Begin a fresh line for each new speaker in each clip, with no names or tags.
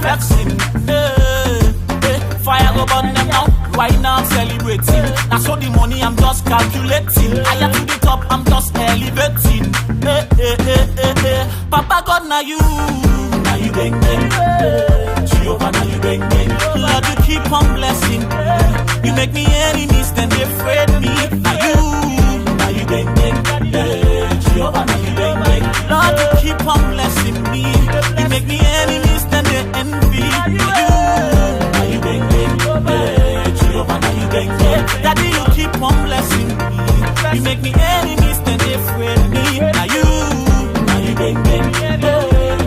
flexing. Fire go burn them now. Right now I'm celebrating. That's all the money I'm just calculating. Higher to the top, I'm just elevating. Papa God, now you bang bang. Jehovah, now you bang bang. Lord, you keep on blessing. You make me enemies, then they afraid me. Now you bang bang. Jehovah, now you bang bang. Lord, you keep on blessing me. You make me enemies, then they envy. Now you bang bang. Jehovah, now you bang bang. Daddy, you keep on blessing me. You make me enemies, then they afraid me. Now you bang bang.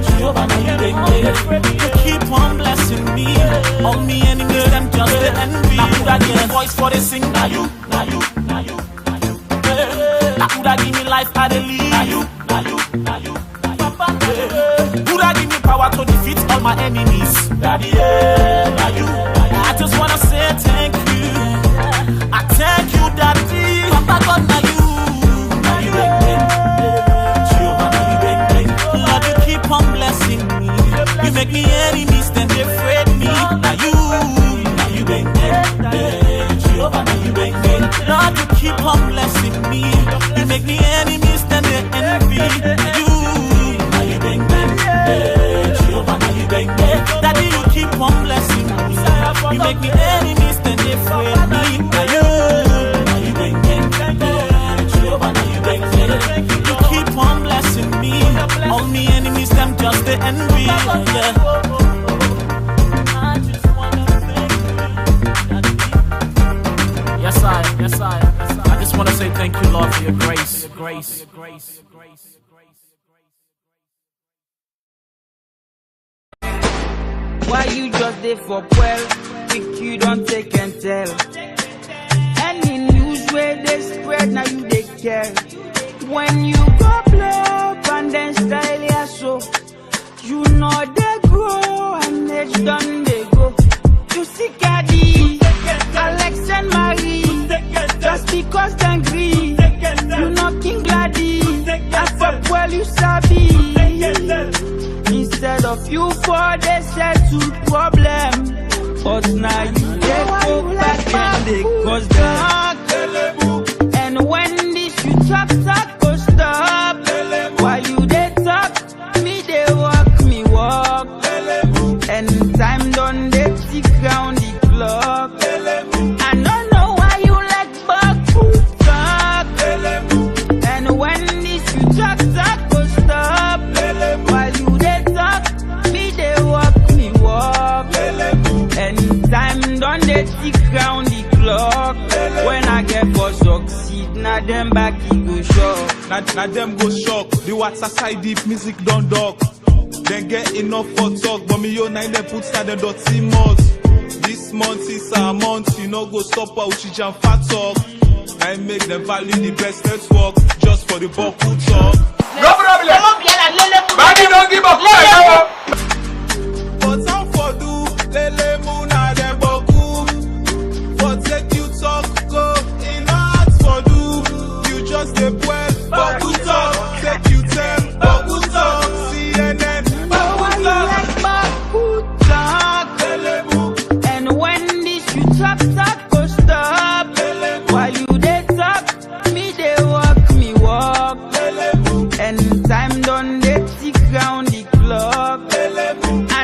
Jehovah, now you bang bang. You keep on blessing me. All me enemies, them just the envy. Now could I get a voice for the sing? Now you. Now could I give me life, I believe. Now you. Papa, could I give me power to defeat all my enemies? Daddy, now you. I just wanna say thank you. I thank you, Daddy. Papa God, now you bang bang. Jehovah, now you bang bang. Lord, you keep on blessing me. You make me enemies, then they afraid me. Now you bang bang. Jehovah, now you bang bang. Lord, you keep on blessing me. You make me enemies, then they envy. Now you bang bang. Jehovah, now you bang bang. Daddy, you keep on blessing me. You make me enemies, then they afraid me. Now you bang bang. Jehovah, now you bang bang. You keep on blessing me. All me enemies, them just the envy. Yeah. Yes, I just want to say thank you, Lord, for your grace.
Why you just there for well? Think you don't take and tell. Any news where they spread, now you they care. When you go blow up and then style ya so, you know they grow and they done they go. You see Caddy, Alex and Marie, just because they agree. You know King Gladys, and fuck well you sabi. Instead of you for they settle problem, but now you they go back and they cause dark. And when this you talk go stop. While you they talk, me they walk, me walk. And time done they tick round the clock. I don't know why you like back talk. And when this you talk go stop. While you they talk, me they walk, me walk. And time done they tick round the clock. When I get for succeed, now them back he go shock.
Now them go shock. The water side deep music don't duck. Then get enough for talk. But me yo nine them put stand and dirty months. This month is a month. You know go stop out with jam fat talk. I make them value the best network. Just for the buck who talk.
No problem. Baby, don't give up.
But I'm for do lele muna dem boku. For take you talk go in heart for do. You just a well boku talk. Take you 10 boku talk. CNN boku
talk. And when this you talk go stop. While you they talk, me they walk, me walk. And time done they tick round the clock. I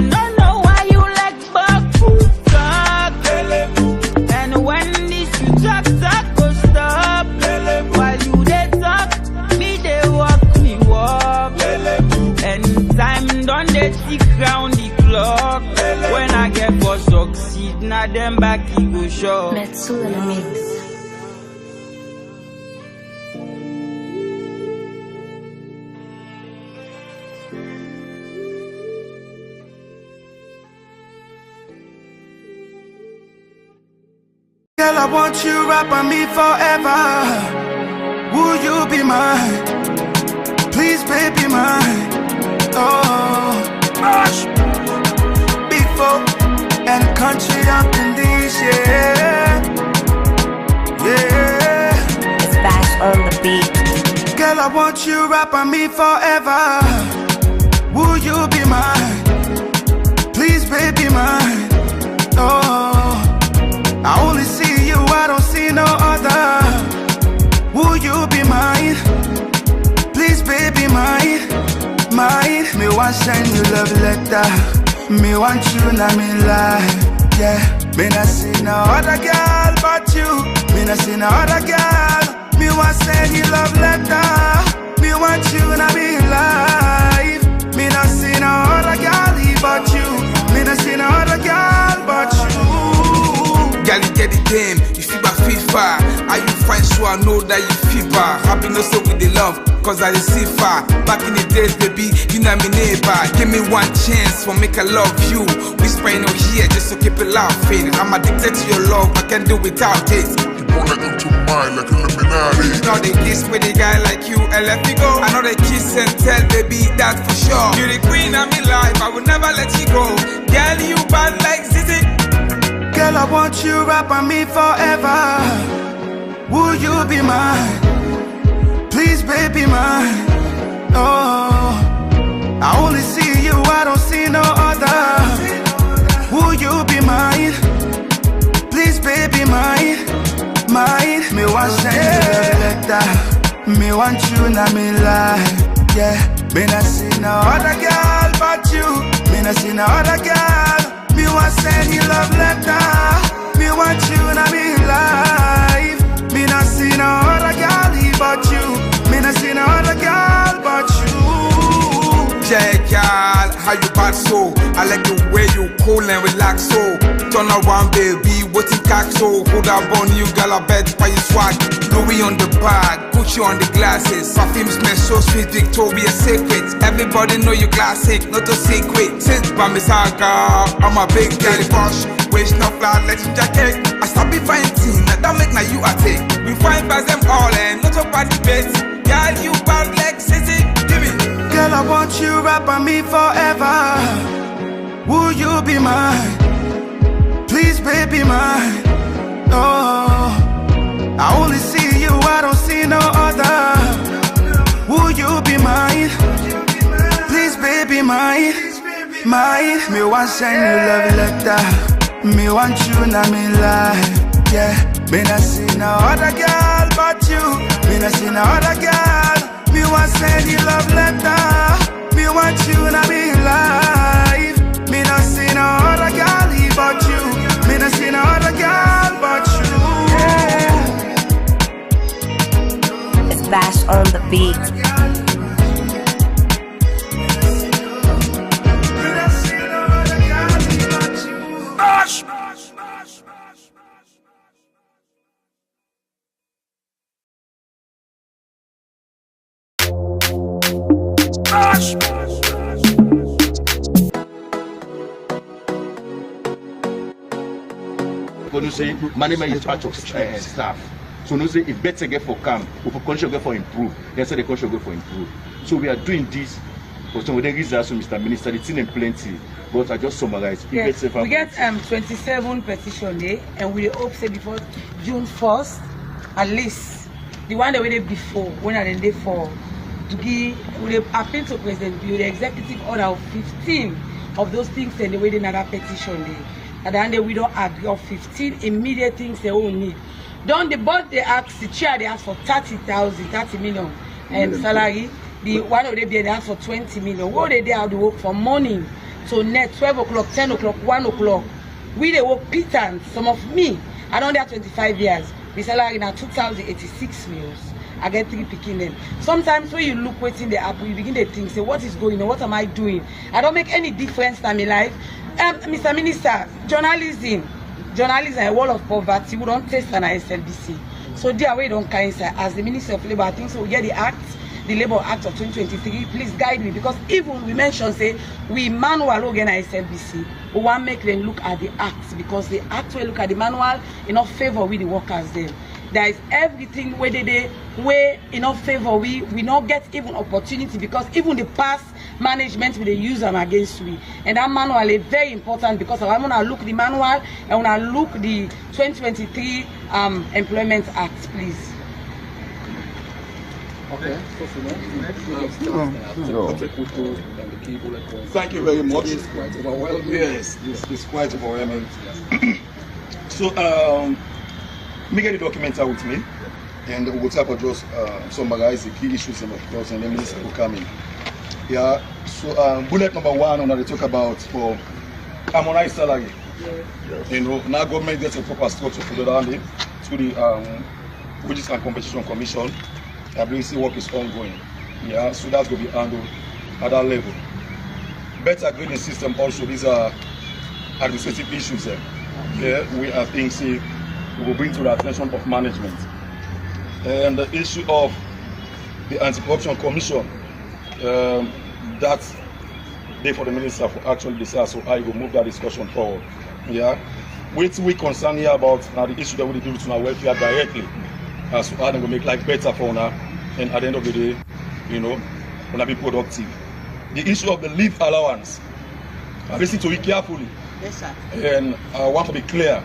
don't know why you like baku talk. And when this you talk go stop. While you they talk, me they walk, me walk. And time done they tick round the clock. When I get for succeed, now them back he go show.
Metsu in a mix.
Girl, I want you right by me forever. Will you be mine? Please, baby, mine. Oh, big folk and country up in these, yeah.
It's Bash on the beat.
Girl, I want you right by me forever. Will you be mine? Please, baby. want send you love letter. Me want you, na me lie. Yeah, me not see no other girl but you. Me not see no other girl. Me want send you love letter. Me want you, na me life. Me not see no other girl but you. Me not see no other girl but you.
Girl, you get the game, you feel by FIFA. Are you fine, so I know that you fever. Happiness with the love, cause I see far. Back in the days, baby, you know me neighbor. Give me one chance for make I love you. Whispering no here, just to keep it laughing. I'm addicted to your love, I can't do without it.
You wanna into mine like Illuminati.
Now they kiss with a guy like you and let me go. I know they kiss and tell, baby, that's for sure. You're the queen of my life, I will never let you go. Girl, you bad like Zizi.
Girl, I want you right by me forever. Will you be mine? Please, baby, mine. Oh, I only see you, I don't see no other. Will you be mine? Please, baby, mine. Mine. Me want send you love letter. Me want you, na me lie. Yeah, me not see no other girl but you. Me not see no other girl. Me want send you love letter. Me want you, na me life. Me not see no other girl but you. Me not see no other girl but you.
Yeah, girl, how you bad so? I like the way you cool and relax so. Turn around, baby, what you cock so? Hold up on you, girl, I bet by your swag. Louis on the bag, Gucci on the glasses. Perfume smell so sweet, Victoria's Secret. Everybody know you classic, not a secret. Since by me saga, I'm a big girl boss. Waist no flat, let's jacket. I stop be fighting, that don't make now you a take. We find by them all and not a bad debate. Girl, you bad like Sissy, give me.
Girl, I want you right by me forever. Will you be mine? Please, baby, mine. Oh, I only see you, I don't see no other. Will you be mine? Please, baby, mine. Mine. Me want send you love letter. Me want you, na me lie. Yeah, me not see no other girl but you. Me not see no other girl. Me want send you love letter. Me want you, na me life. Me not see no other girl but you. Me not see no other girl but you. Yeah.
It's Bash on the beat.
Me not see no other girl but you.
Bash.
When you say management is part of staff, so you say if better get for camp, if a country go for improve, then say the country go for improve. So we are doing this for some of the reasons, Mr. Minister. It's in plenty, but I just summarize.
Yes, we get 27 petition day, and we hope say before June 1st, at least the one that we did before, when I did for to give, we appeal to President Bill, the executive order of 15 of those things, and the way they another petition day. At the end, we don't agree of 15 immediate things they all need. Don't the board they ask the chair they ask for 30 million salary. The one of them they ask for 20 million. What they have to work from morning to net 12 o'clock, 10 o'clock, 1 o'clock. We they work pittance. Some of me, I don't have 25 years. The salary now 2,086 meals. I get 3 picking them. Sometimes when you look what's in the app, you begin to think, say, what is going on? What am I doing? I don't make any difference in my life. Mr. Minister, journalism, a wall of poverty, we don't test an SLBC. So there we don't carry as the Minister of Labour, I think so we get the act, the Labour Act of 2023, please guide me, because even we mentioned say we manual again at SLBC, we want to make them look at the acts, because the act will look at the manual in not favor with the workers then. There is everything where they in our favor we not get even opportunity, because even the past management will use them against we, and that manual is very important, because I want to look the manual and when I look the 2023 Employment Act, please.
Okay. Thank you very much. It's quite overwhelming. Yes, it's quite overwhelming. So, me get the document out with me, and we'll try to just summarize the key issues, and of course, and the minister will come in. Yeah. So So bullet number one, when they talk about for harmonized salary. You know, now government gets a proper structure for the land to the Wages and Compensation Commission. I believe the work is ongoing. Yeah, so that's going to be handled at that level. Better grading system also, these are administrative issues. Yeah, we are things we will bring to the attention of management. And the issue of the Anti-Corruption Commission, that's there for the minister for actually decide, so I will move that discussion forward. Yeah, we concern here about the issue that we deal with our welfare directly, so how they will make life better for now, and at the end of the day, you know, when I be productive. The issue of the leave allowance, I listen to it carefully.
Yes, sir.
And I want to be clear.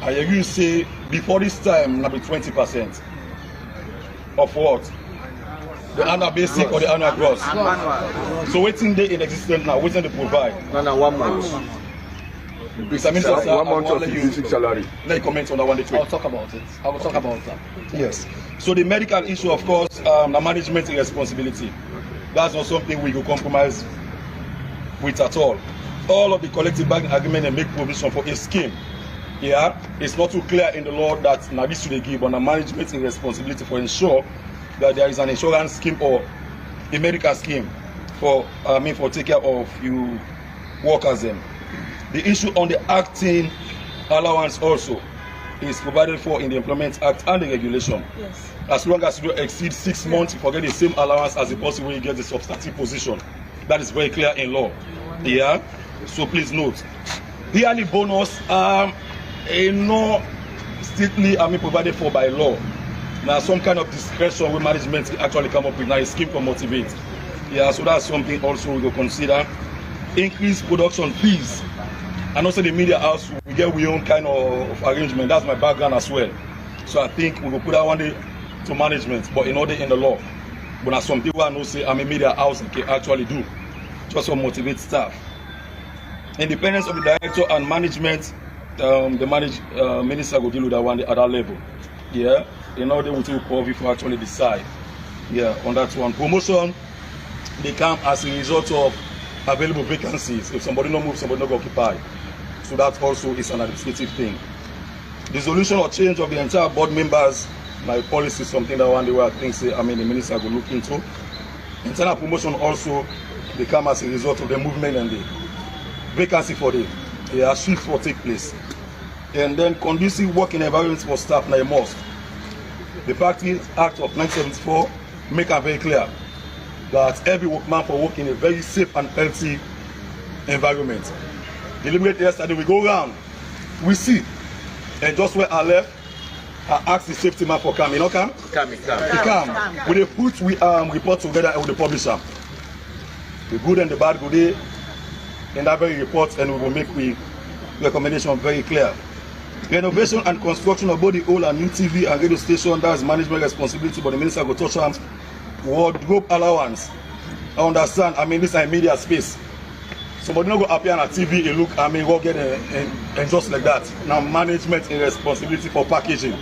I hear you say before this time, maybe 20% of what? The annual basic or the annual gross. So waiting day in existence now, waiting to provide.
No, 1 month.
Mr. Minister,
1 month of basic salary.
Let you comment on that one.
I'll talk about it. I will talk about that.
Yes. So the medical issue, of course, the management responsibility. That's not something we will compromise with at all. All of the collective bargaining agreement and make provision for a scheme. Yeah, it's not too clear in the law that now this should give on a management responsibility for ensure that there is an insurance scheme or a medical scheme for for take care of you workers. The issue on the acting allowance also is provided for in the Employment Act and the regulation.
Yes.
As long as you exceed 6 months, you forget the same allowance as the person when you get the substantive position. That is very clear in law. Yeah. So please note, yearly bonus not strictly provided for by law. Now some kind of discretion with management actually come up with now a scheme to motivate. Yeah, so that's something also we will consider. Increase production fees. And also the media house, we get our own kind of arrangement. That's my background as well. So I think we will put that one day to management, but in order in the law. But now some people I know say I'm a media house and can actually do just to motivate staff. Independence of the director and management, the minister will deal with that one at that level. Yeah, in order to cover for actually decide. Yeah, on that one. Promotion, they come as a result of available vacancies. If somebody not move, somebody not occupy. So that also is an administrative thing. Dissolution or change of the entire board members, my policy is something that one day where I think say, the minister will look into. Internal promotion also, they come as a result of the movement and the vacancy for the shift will take place. And then conducive working environments for staff now a must. The Practice Act of 1974 make it very clear that every workman for work in a very safe and healthy environment. Deliberate yesterday, we go around, we see, and just where I left, I asked the safety man for come. You know, come?
Come.
He come. We they put report together with the publisher. The good and the bad good day in that very report, and we will make the recommendation very clear. Renovation and construction of both the old and new TV and radio station, that's management responsibility, but the minister will touch on wardrobe allowance. I understand, this is a media space. Somebody not go appear on a TV, you look, go get and just like that. Now management and responsibility for packaging.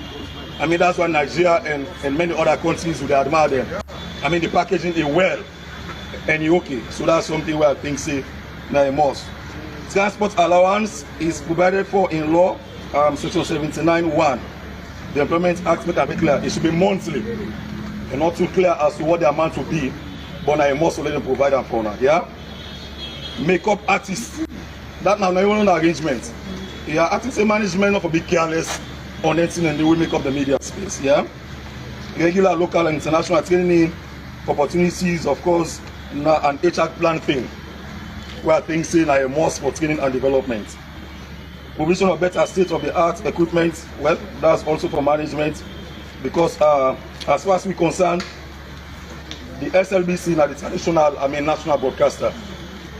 That's why Nigeria and many other countries would admire them. The packaging is well and you okay. So that's something where I think say now a must. Transport allowance is provided for in law, section 79(1). The Employment Act make it clear it should be monthly. And not too clear as to what the amount will be, but I must let them provide them for now. Yeah? Makeup artists. That now even an arrangement. Yeah, artists and management not for be careless on anything and they will make up the media space. Yeah? Regular local and international training opportunities, of course, now an HR plan thing. Where things say like a must for training and development. Provision of better state-of-the-art equipment, well, that's also for management, because as far as we're concerned, the SLBC, the traditional, national broadcaster,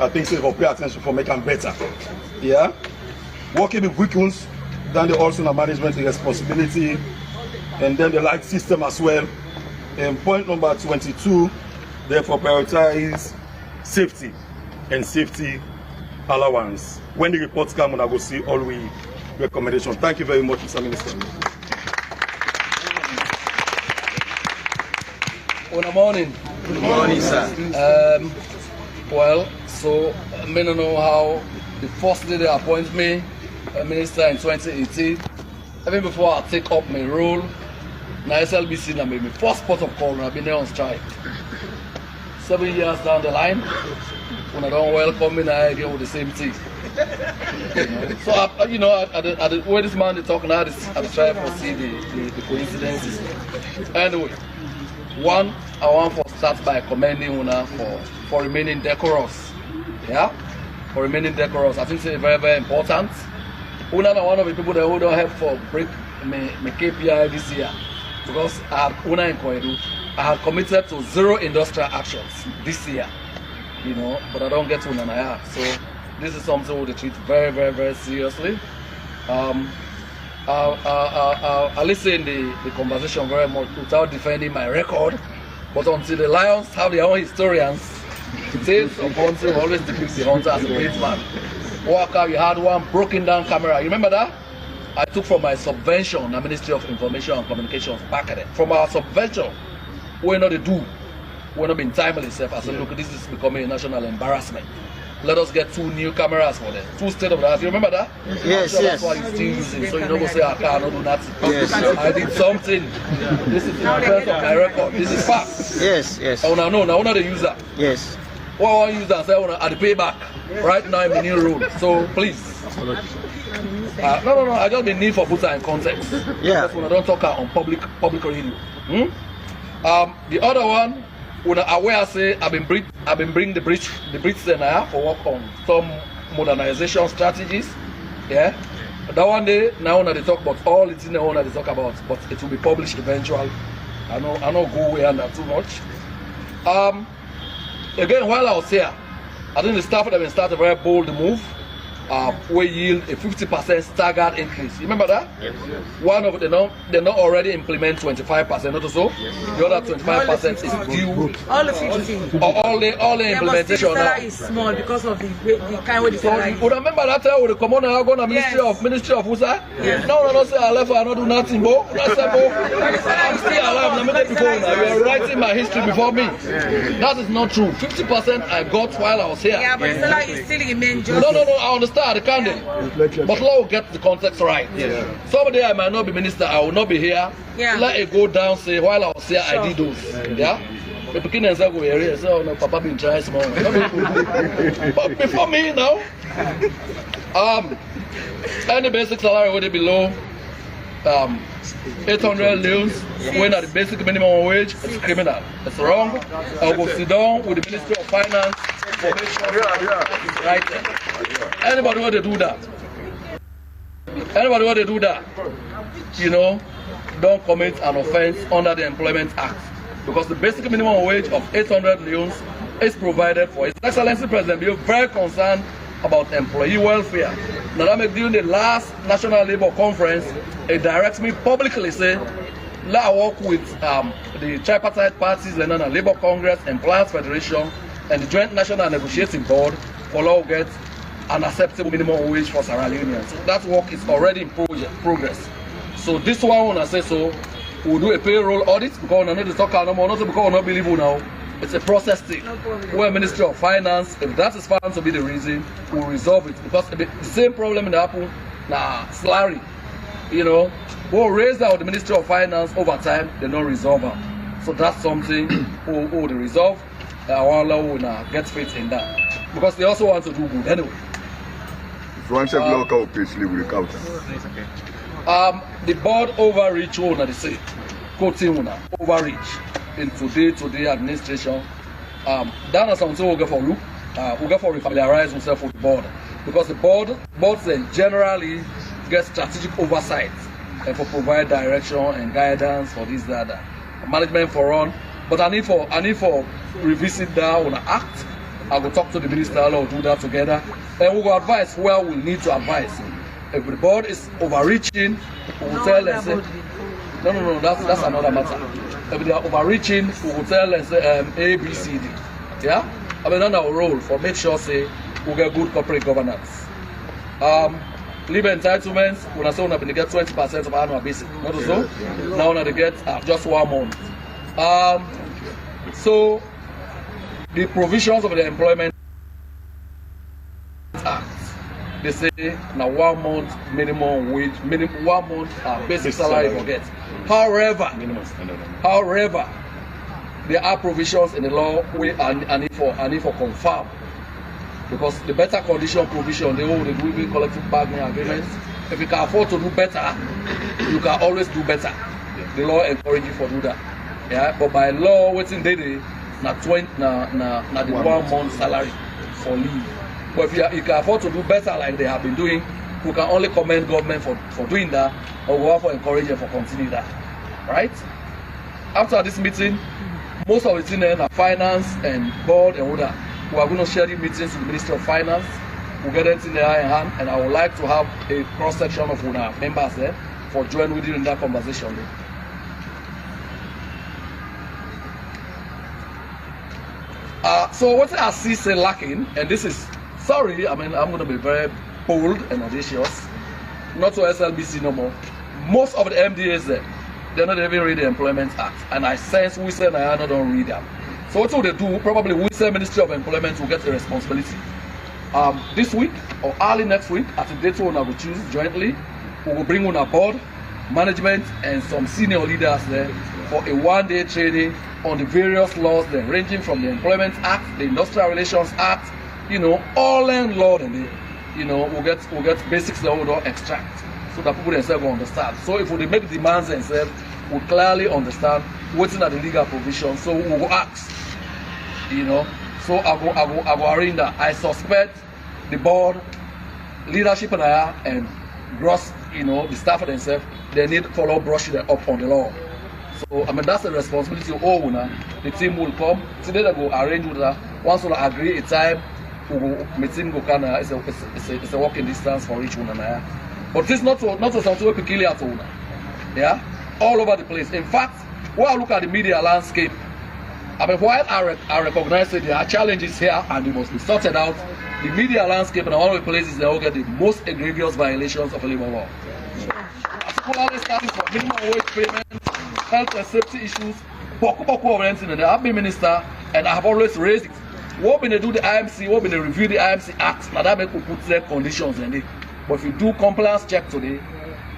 I think they will pay attention for making better. Yeah? Working with vehicles, then they also have management responsibility, and then the light system as well. And point number 22, therefore prioritize safety and safety allowance. When the reports come, I will see all we recommendations. Thank you very much, Mr. Minister.
Good morning.
Good morning, sir.
Well, so I may not know how the first day they appoint me a minister in 2018. Even before I take up my role, now SLBC na my first port of call, and I've been there on strike. 7 years down the line, when I don't welcome me now again with the same thing. So at the way this man is talking now, I try to see the coincidences. Anyway, one, I want to start by commending Una for remaining decorous. Yeah, for remaining decorous. I think it's very, very important. Una is one of the people that would help for break my KPI this year, because I have Una in Koedu. I have committed to 0 industrial actions this year, but I don't get to Unanaya. So this is something we treat very, very, very seriously. I listen to the conversation very much without defending my record, but until the Lions have their own historians, tales of hunting always depicts the hunter as a great man. Walker, you had one broken down camera. You remember that? I took from my subvention, the Ministry of Information and Communications back then. From our subvention, we're not being timely. I said, look, this is becoming a national embarrassment. Let us get 2 new cameras for them. 2 state of the art. You remember that?
Yes,
sure
yes.
That's why you still using. So you don't go say, I can't do that.
Yes.
I did something. This is in terms of my record. This is fact.
Yes, yes.
I wanna know. Now, I want the user.
Yes.
What I want to use and say, I want to pay back. Right now, I'm in the new rule. So please. No. I just been need for put that in context.
Yeah.
That's when I don't talk on public radio. The other one, when I aware say I've been bring the bridge center for work on some modernization strategies. Yeah. That one day now when they talk about all it's in the one they talk about, but it will be published eventually. I know go away and that too much. Again, while I was here, I think the staff have been started a very bold move. We yield a 50% staggered increase. You remember that?
Yes.
One of they not already implement 25%, not so. Yes. The other 25% is due.
All the 50.
All the implementation now.
Is small because of the kind of the salary.
You remember that time with the commander I go to Ministry of Usa?
Yes.
No, say I left I not do nothing, bo. I'm still alive. You are writing my history before me. That is not true. 50% I got while I was here.
Yeah, but the salary is still remain just.
No, I understand. The candidate, but let us get the context right. Yeah. Someday I might not be minister, I will not be here.
Yeah.
Let it go down, say while I was here, sure. I did those. Yeah. The beginning say go here, say oh no, Papa been trying small. But before me now, any basic salary will be below 800 leons when at the basic minimum wage, it's criminal. It's wrong. I will sit down with the Ministry of Finance for make sure it's right. Anybody want to do that? Don't commit an offense under the Employment Act, because the basic minimum wage of 800 leons is provided for. His Excellency President Bill very concerned about employee welfare. Now that make during the last National Labour Conference, it directs me publicly say, let I work with the tripartite parties, the National Labour Congress, Employers Federation, and the Joint National Negotiating Board for law get an acceptable minimum wage for Sierra Leoneans. So that work is already in progress. So this one, when I say so, we'll do a payroll audit because I know the talk no more, not because we don't believe now. It's a process thing. Where Ministry of Finance, if that is found to be the reason, we'll resolve it. Because the same problem in the Apple, salary, we'll raise that with the Ministry of Finance over time, they don't resolve it. So that's something we'll resolve. I want to get faith in that. Because they also want to do good anyway.
If you want to block out page, leave with the counter.
The board overreach, they say, quoting overreach in today administration. That is something we'll get for look. We'll get for familiarize ourselves with the board. Because the boards generally get strategic oversight and for provide direction and guidance for this, that. Management for run. But I need for revisit that on the act. I will talk to the minister, we'll do that together. And we will advise where we need to advise. If the board is overreaching, we will tell them, say, no, that's another matter. If they are overreaching, we will tell them, say, A, B, C, D. Yeah? I mean, that's our role for make sure, say, we get good corporate governance. Labor entitlements, when I say we get 20% of annual basic, not so. Now they get just 1 month. So the provisions of the Employment they say now 1 month minimum wage, 1 month basic salary for get. However, there are provisions in the law I need for confirm, because the better condition provision they hold the collective bargaining agreements. If you can afford to do better, you can always do better. The law encourages you to do that. Yeah, but by law, waiting daily, na the 1 month salary for leave. But if you can afford to do better like they have been doing, we can only commend government for doing that, or we have to encourage them for continuing that. Right? After this meeting, most of the things are finance and board and all that. We are going to share the meetings with the Ministry of Finance. We'll get it in the eye and hand, and I would like to have a cross section of our members there for joining with you in that conversation. So what I see say lacking, and this is sorry, I mean I'm going to be very bold and audacious, not to SLBC no more. Most of the MDAs there, they're not even read the Employment Act, and I sense we say I don't read them. So what will they do? Probably we say Ministry of Employment will get a responsibility. This week or early next week, at the date we will choose jointly, we will bring on a board, management, and some senior leaders there for a one-day training on the various laws there, ranging from the Employment Act, the Industrial Relations Act, you know, all in law, and you know, we'll get basics that we don't extract, so that people themselves will understand. So if we make demands themselves, we'll clearly understand what's in the legal provision. So we will ask, you know. So I go arrange that. I suspect the board, leadership and gross, you know, the staff themselves, they need to follow brushing up on the law. So I mean that's the responsibility of all now. The team will come. Today they go arrange with that. Once we agree a time, we go meeting go kind of it's a walking distance for each one now. But this not to something peculiar to one. Yeah, all over the place. In fact, when I look at the media landscape, I mean, while I recognize that there are challenges here and they must be sorted out, the media landscape and one of the places they all get the most egregious violations of labor law. Particularly starting from minimum wage payment, health and safety issues, and I've been minister and I have always raised it. What when they do the IMC, what when they review the IMC Act, now that make people put their conditions in it. But if you do compliance check today,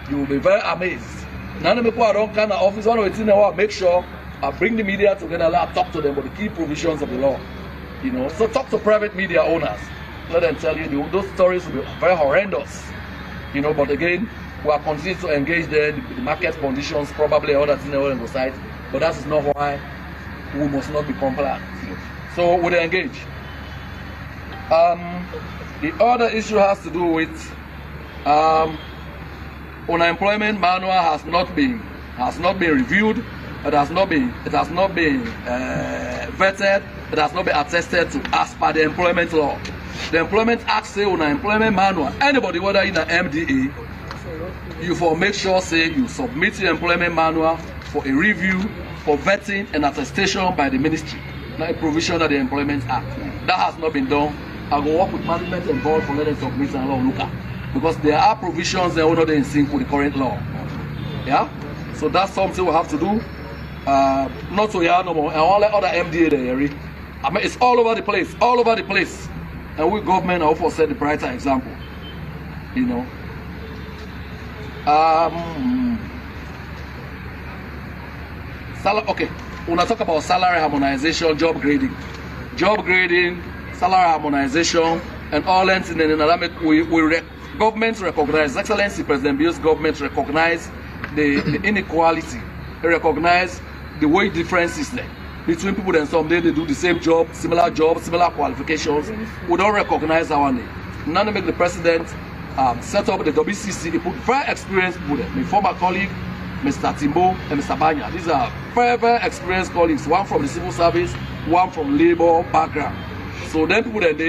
you will be very amazed. None of the people around kind of office, one of the things I want to make sure I bring the media together, let talk to them about the key provisions of the law. You know, so talk to private media owners. Let them tell you those stories will be very horrendous. You know, but again, we are continuing to engage there, the market conditions, probably other things on the side. But that is not why we must not be compliant. So we engage. The other issue has to do with unemployment manual has not been reviewed. It has not been vetted. It has not been attested to as per the employment law. The Employment Act say on an employment manual, anybody whether in an MDA, you for make sure say you submit the employment manual for a review, for vetting and attestation by the ministry. Now a provision of the Employment Act. That has not been done. I go work with management and board for letting submit and law look at. Because there are provisions that are not in sync with the current law. Yeah? So that's something we have to do. Not to hear no more. And all the other MDA there. I mean, it's all over the place. All over the place. And we government also set the brighter example. You know. Okay. When I talk about salary harmonization, job grading, salary harmonization, and all that, and then government recognize, Excellency President Bio's government recognize the inequality, they recognize the wage differences there between people and some they do the same job, similar qualifications. We don't recognize our name. None of make the president set up the WCC. He put very experienced people there. My former colleague, Mr. Timbo and Mr. Banya. These are very, very experienced colleagues. One from the civil service, one from labor background. So then people that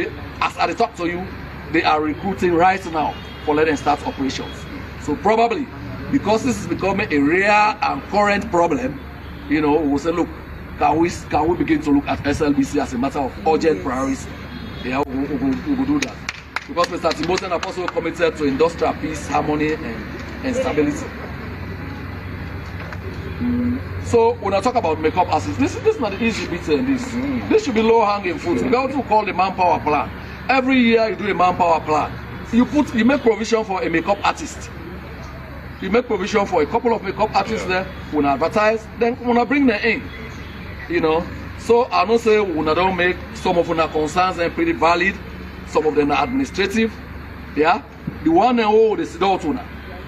as I talk to you, they are recruiting right now for letting start operations. So probably because this is becoming a rare and current problem, you know, we'll say, look, can we begin to look at SLBC as a matter of urgent priority? Yeah, we will do that. Because Mr. Timbo is also committed to industrial peace, harmony, and stability. So when I talk about makeup assets, this is not the easy bit in this. This should be low-hanging fruit. We got to call the manpower plan. Every year you do a manpower plan you make provision for a makeup artist. You make provision for a couple of makeup artists there. When advertise, then when I bring them in, you know. So I don't say when I don't make some of our concerns and pretty valid, some of them are administrative. Yeah, the one and all they sit out now.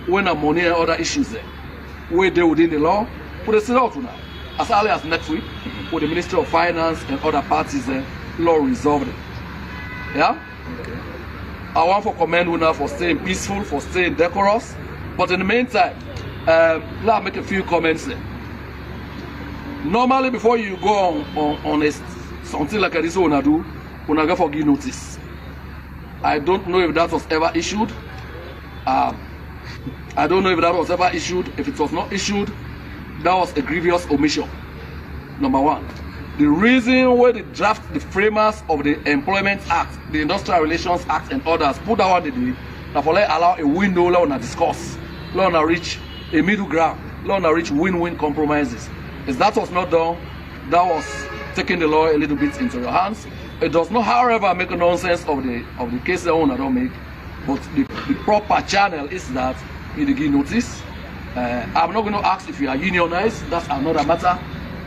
When the money and other issues there, where they within the law, put the sit out now. As early as next week, with the Ministry of Finance and other parties there, law resolved it. Yeah. I want to commend Una for staying peaceful, for staying decorous. But in the meantime, let me make a few comments there. Normally, before you go on something like this, Una go for give notice. I don't know if that was ever issued. I don't know if that was ever issued. If it was not issued, that was a grievous omission. Number one. The reason why the framers of the Employment Act, the Industrial Relations Act, and others put that one in the for allow a window, let on discuss, let on reach a middle ground, let on reach win-win compromises. If that was not done, that was taking the law a little bit into your hands. It does not, however, make a nonsense of the case the owner don't make, but the proper channel is that you give notice. I'm not going to ask if you are unionized. That's another matter.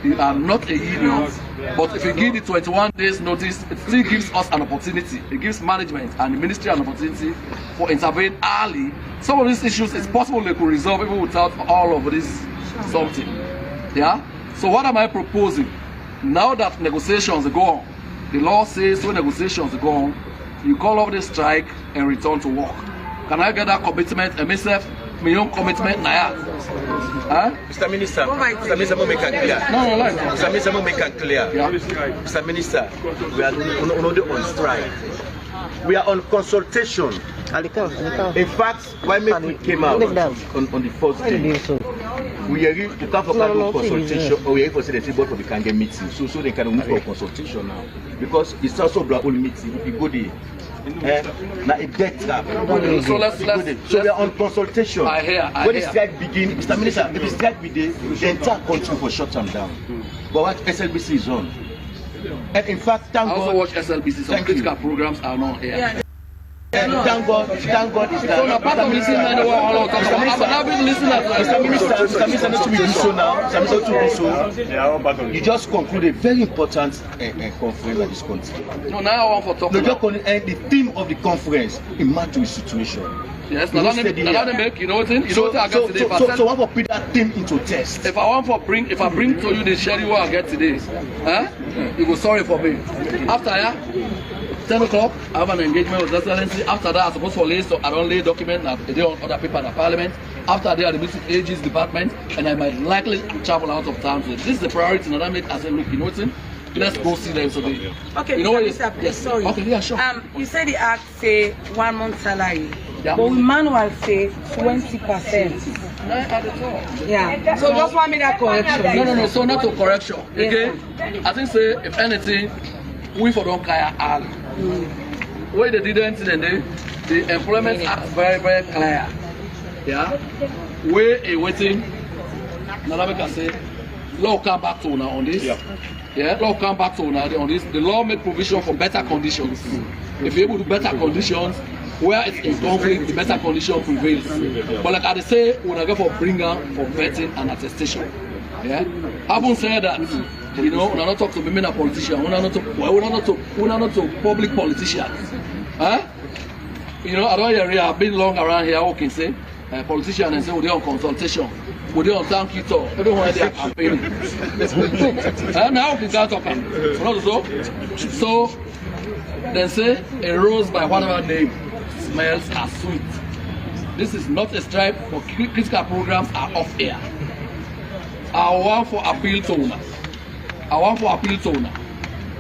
You are not a union, but if you give the 21 days notice, it still gives us an opportunity. It gives management and the ministry an opportunity for intervene early. Some of these issues, it's possible they could resolve even without all of this something. Yeah. So what am I proposing? Now that negotiations go on, the law says when negotiations go on, you call off the strike and return to work. Can I get that commitment and myself? My own commitment now. Huh?
Mr. Minister, Mr. Minister, make it clear.
No,
Mr. Minister, make it clear.
Yeah.
Mr. Minister, we are not on strike. We are on consultation. In fact, why we came out on the first day? We are to come for consultation, or we are for the board for the Kange meeting, so they can move for consultation now. Because it's also a whole meeting. If you go there, now a death trap. So we are on consultation. When the strike begins, Mr. Minister, if the strike begins, the entire country will shut them down. But what SLBC is on. And in fact, thank God.
I also watch SLBC. Some critical programs are not here.
Yeah. Thank God is that.
So apart from listening to anyone, I've been listening to
Mr. Minister, not to be so now. Mr. Minister, to be so. You just concluded a very important conference at this country.
No, now I want to talk about
the theme of the conference, a matter situation.
Yes, now let me make, you know what I got today.
So I want to put that theme into test.
If I bring to you the schedule I get today, you go sorry for me. After 10 o'clock, I have an engagement with Excellency. After that, I'm supposed to lay, so I don't lay document that they on other people in the parliament. After that, I meet with AG's department, and I might likely travel out of town. So this is the priority, and I make I say, look, you know what? Let's go see them today.
Okay,
you know what?
Yes, sorry.
Okay, yeah, sure.
You said the act say 1 month salary,
yeah.
But we manual say 20%. Yeah. So just want me that correction.
No. So not to correction. Okay. I think say if anything, we for don't care early. What they didn't today, the Employment Act very, very clear. Yeah. We're waiting. Now I can say, law come back to now on this. Yeah. Law come back to now on this. The law make provision for better conditions. If you're able to better conditions, where it's in conflict, the better condition prevails. But like I say, we're not going for bringer for vetting and attestation. Yeah. Having said that, you know, we're not talking to women and politicians. We're not to public politicians. Huh? You know, I don't hear. I've been long around here. I can say politicians and say we're on consultation. We're on thank you talk. Everyone they are campaigning. Now we can't talk. So then say a rose by whatever name smells as sweet. This is not a strike for critical programs are off air. I want for appeal to owners.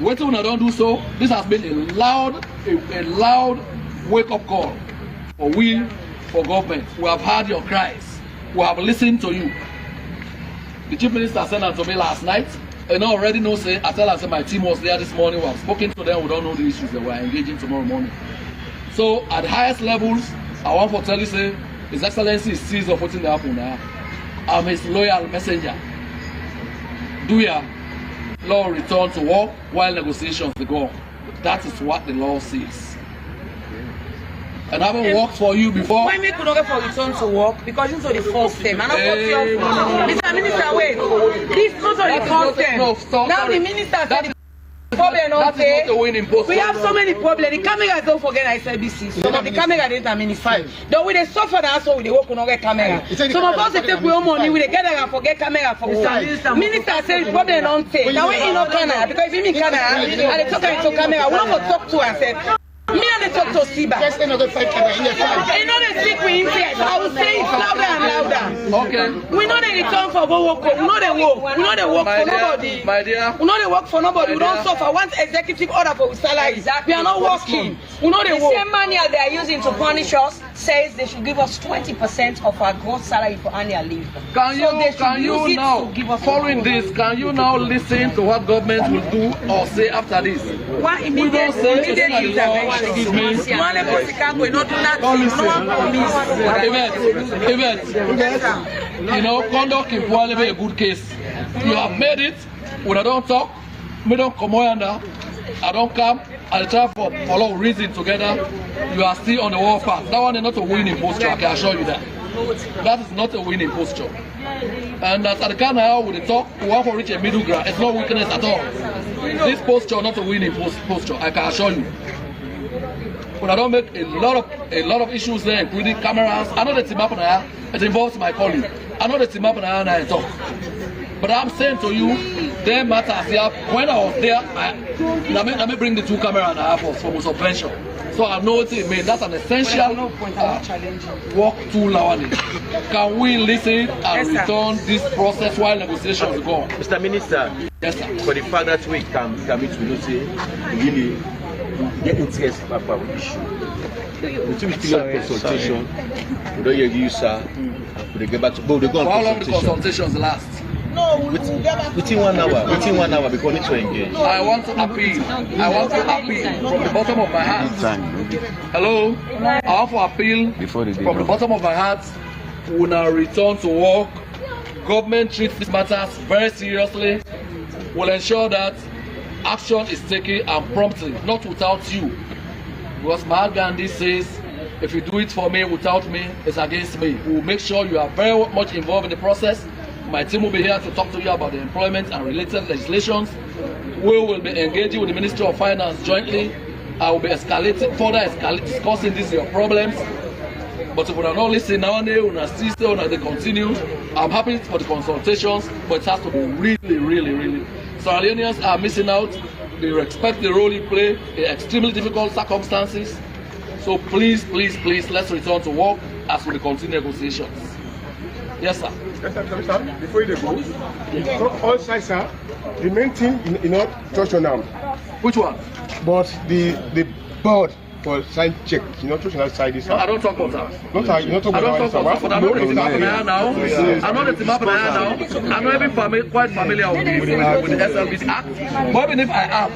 When Una don't do so, this has been a loud wake-up call for government. We have heard your cries. We have listened to you. The Chief Minister sent out to me last night, and I already know, say, I tell her, my team was there this morning, we have spoken to them, we don't know the issues that we are engaging tomorrow morning. So, at the highest levels, I want to tell you, say, His Excellency is seized of what's in the happen now. I'm his loyal messenger. Do ya? Law return to work while negotiations go on. That is what the law says. and haven't worked for you before.
When we could not get for return to work because this was the first time. And Mr. Minister, wait. This was the first time. Now the minister said problem not we have so many problems. The camera don't forget ICBC. Some of the camera didn't administer. Though we they suffer and also we they work on our camera. Some of us they take our money, we they get and forget camera for Minister said problem don't say. Now we in no camera because if you mean camera and they talk into camera, we don't talk to and say me and they talk to Siba.
Just another 5 camera in the fight.
I know they speak with him here, so I will say it louder and louder.
Okay.
We know they return for work. We know they work. We know they work for nobody.
My dear.
We know they work for nobody. We don't suffer. Once executive order for salary, we are not working. We know they work.
The same manual they are using to punish us says they should give us 20% of our gross salary for annual leave.
Can you now, following this, can you now listen to what government will do or say after this?
What
We don't say
immediate intervention.
Event. You know, conduct in Pualebe a good case. You have made it. When I don't talk, me don't come under. I don't come. I try for a lot of reasons together. You are still on the war path. That one is not a winning posture. I can assure you that. That is not a winning posture. And as at the now with the talk, we want to reach a middle ground. It's not weakness at all. This posture not a winning posture. I can assure you. But I don't make a lot of issues there, including cameras. I know the team up and it involves my colleague. I know the team up and I talk. But I'm saying to you, there matters here. When I was there, let me bring the 2 cameras and I have for subvention. So I know what it means. That's an essential work tool nowadays. Can we listen and return this process while negotiations go on?
Mr. Minister,
yes, sir.
For the fact that we can meet, we don't say really get interest about the issue. The 2 weeks consultation, we don't hear you, sir. We get back to go on
how long the consultations last?
No, within 1 hour. Within 1 hour, because we need to engage.
I want to appeal. I want to appeal from the bottom of my heart. Hello? I want to appeal from the bottom of my heart. We now return to work. Government treats these matters very seriously. Will ensure that action is taken and promptly, not without you. Because Mahatma Gandhi says, if you do it for me without me, it's against me. We will make sure you are very much involved in the process. My team will be here to talk to you about the employment and related legislations. We will be engaging with the Ministry of Finance jointly. I will be discussing these your problems. But if we are not listening now, we are still they continue. I'm happy for the consultations, but it has to be really. Sierra Leoneans are missing out. They respect the role you play in extremely difficult circumstances. So please, let's return to work as we continue negotiations. Yes, sir.
Yes, sir. Before you go, so all sides, sir, the main thing, touch on now.
Which one?
But the board for sign check, touch on that side.
No, I don't talk about that.
No, sir, you don't talk about that.
I know the team up now. I know the team up now. I know every quite familiar with the SLBC Act. But even if I am,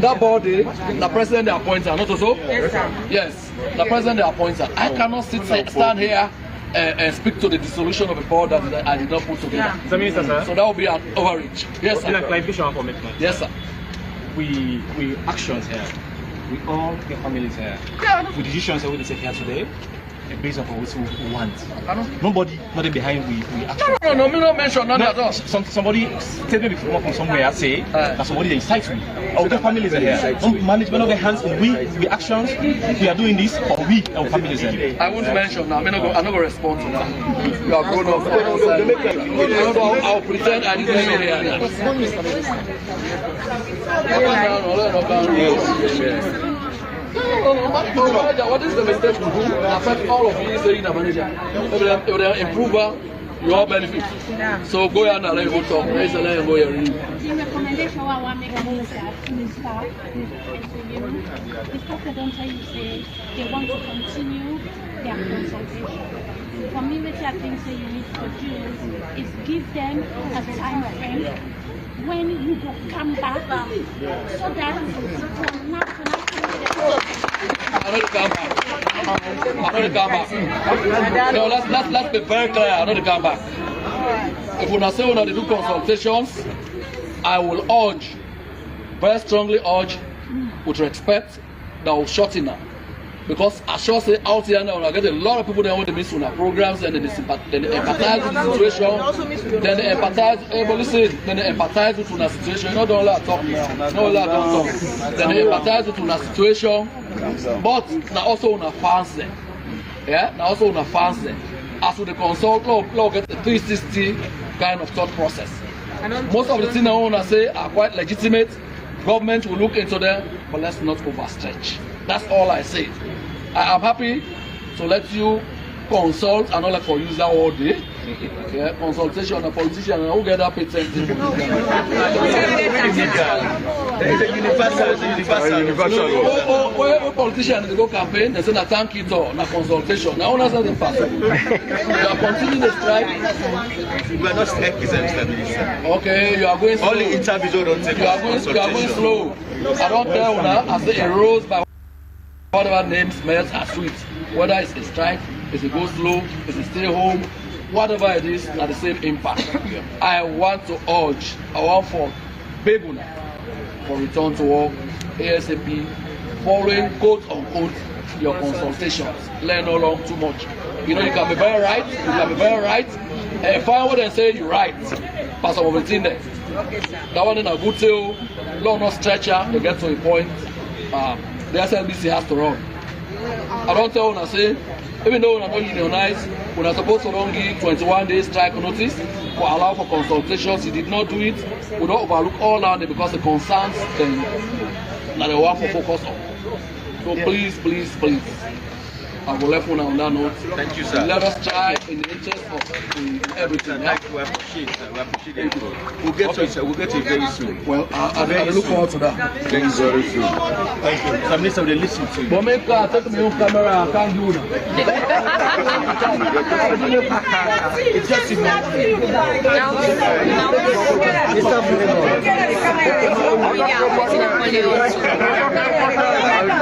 that body, the president they appoints, not so? Yes, the president they appoints. I cannot stand here and speak to the dissolution of a board that I did not put together.
Mr. Minister, sir.
So that would be an overreach. Yes, sir.
Clarification for me.
Yes, sir.
We actions here. We all the families here.
Yeah.
We decisions that we take here today. Based on what we want. Nobody, nothing behind we action.
No, me not mention none at all.
Somebody statement from somewhere say that somebody incites me. Our families are here. Management of the hands in we actions. We are doing this for we our families are here.
I won't mention now. I'm not going to respond to that. You are grown up. I'll pretend I didn't know that. What is the mistake to do? Affect all of you saying the manager. If they improve, you all benefit. So go ahead and let me talk. Let's let him go here.
The recommendation I want to make a minister to start the president say they want to continue their consultation. For me, what I think you need to do is give them a time frame when you will come back so that from now to
I'm not come back. No, let's be very clear. I'm not come back. If we not say we not do consultations, I will urge, very strongly urge, with respect, that will shut in now. Because I sure say out here now, I get a lot of people that want to miss on our programs and then they empathize with the situation. Then they empathize, but listen, then they empathize with the situation. You don't let talk now. No, let don't talk. Then they empathize with the situation. But now also on a fans there. Yeah, now also on a fans there. As with the consult, get the 360 kind of thought process. Most of the things I want to say are quite legitimate. Government will look into them, but let's not overstretch. That's all I say. I am happy to let you consult and not like for use that all day. Yeah, consultation, a politician, and who get that patent. It's universal. Where politicians they go campaign, they say na thank you to na consultation. Now one has the person. We are continuing the strike.
We are not striking, Mr. Minister.
Okay, you are going slow.
Only interviews don't take.
You are going slow. I don't tell you now. I say a rose by whatever name smells are sweet. Whether it's a strike, it's a go slow, it's a stay home, whatever it is, at the same impact. I want to urge, I want for Beguna for return to work, ASAP, following quote unquote your consultations. Learn no long too much. You know, you can be very right, you can be very right, and find what they say you're right. Pass some of it in there. That one in a good tail, long no stretcher, they get to a point. The SLBC has to run. I don't tell when I say, even though we're not unionized, we're not supposed to run give 21 days strike notice for allow for consultations. He did not do it. We don't overlook all that because the concerns that they want to focus on. So please, please, please, I will left one on that note.
Thank you, sir.
Let us try in the interest of everything.
Thank you. We appreciate it. We'll get to it. We'll get to it very soon.
Well, I look forward to that.
Very soon. Thank you. Some minister will listen to you.
But make take me on camera. I can't do that.
It's just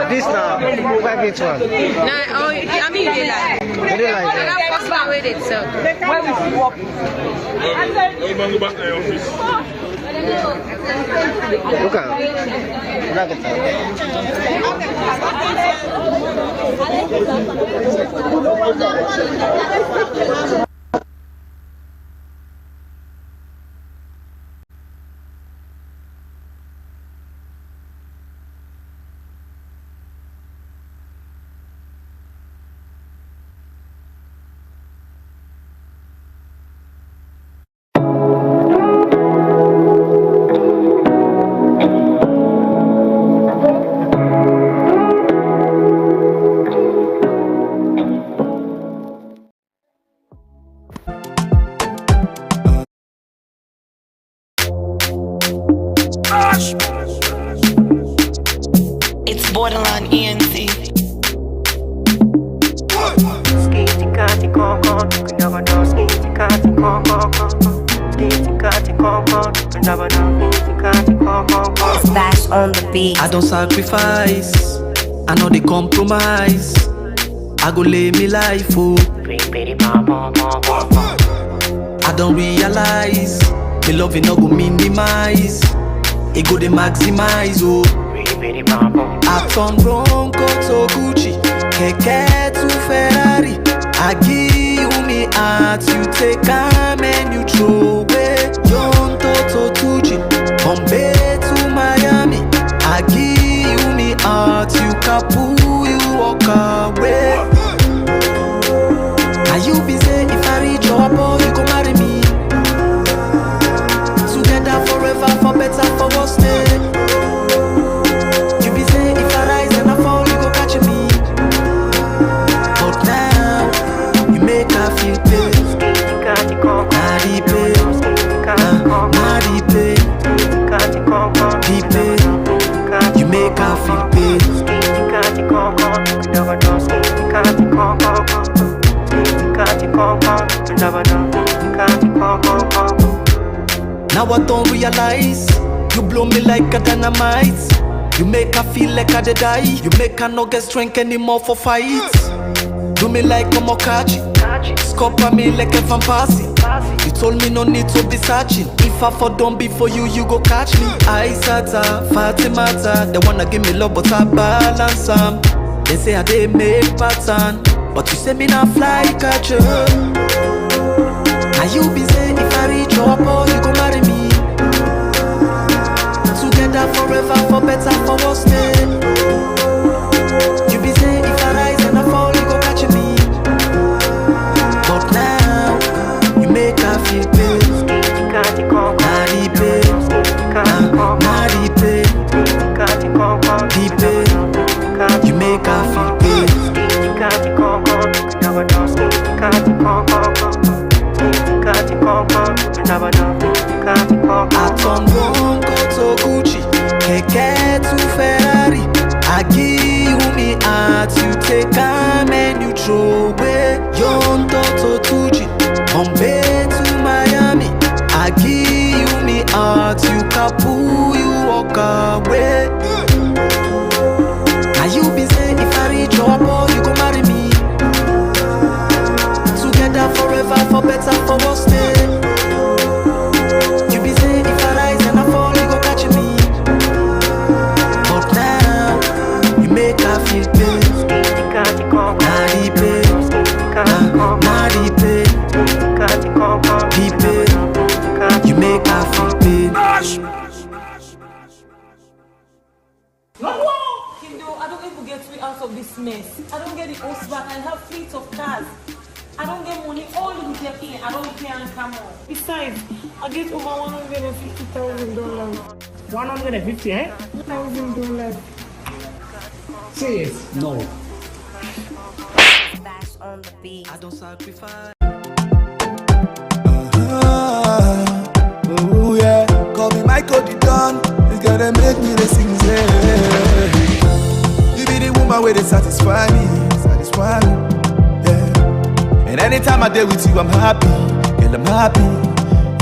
this now, private one.
I mean, they like. That first one with it, so. Where we see walk?
Go back to your office.
Look at it.
It's borderline ENT.
It's Bash on the beat.
I don't sacrifice, I know they compromise. I go lay me life, oh. I don't realize, the loving no go minimize. It go they maximize, oh. I turn Bronco to Gucci, Keke to Ferrari. I give you me heart, you take time and you throw away. John to Tucci, Bombay to Miami. I give you me heart, you kapu, you walk away. Are you busy? If I reach your boy, you go marry me. Together forever, for better, for worse. You be say if I rise and I fall, you go catch me. But now you make her feel pain. Nadi pain, nadi pain, deep pain. You make her feel pain. Now I don't realize you blow me like a dynamite. You make her feel like I did die. You make her not get strength anymore for fights. Do me like a mokachi. Scupper me like a vampasi. You told me no need to be searching. If I for don't be for you, you go catch me. I sata, Fatimata. They wanna give me love but I balance them. They say I dey make pattern, but you say me not fly catcher. Now you be say if I reach your pole, you go marry me. Together forever, for better, for worse. You be say if I rise and I fall, you go catch me. But now you make her feel pain. Naughty pain, naughty pain, deep pain. You make her feel pain. I turn wrong, go to Gucci, keke to Ferrari. I give me heart, you take time and you throw away. Yondo to Tucci, Bombay to Miami. I give me heart, you kapu, you walk away. Now you be say if I reach your boy, you go marry me. Together forever, for better, for worse. You be say if I rise and I fall, you go catch me. But now you make her feel pain. Naughty pain, naughty pain, deep pain. You make her feel pain.
Kindo, I don't even get me out of this mess. I don't get the host back. I have fleets of cars. I don't get money. All you get in, I don't pay and come on. Besides, I get over $150,000.
150, eh?
$1,000.
Serious? No.
Bash on the beat.
I don't sacrifice.
Oh yeah, call me Michael the Don. It's gonna make me the sing. You be the woman where they satisfy me, yeah. And anytime I deal with you, I'm happy, girl, I'm happy,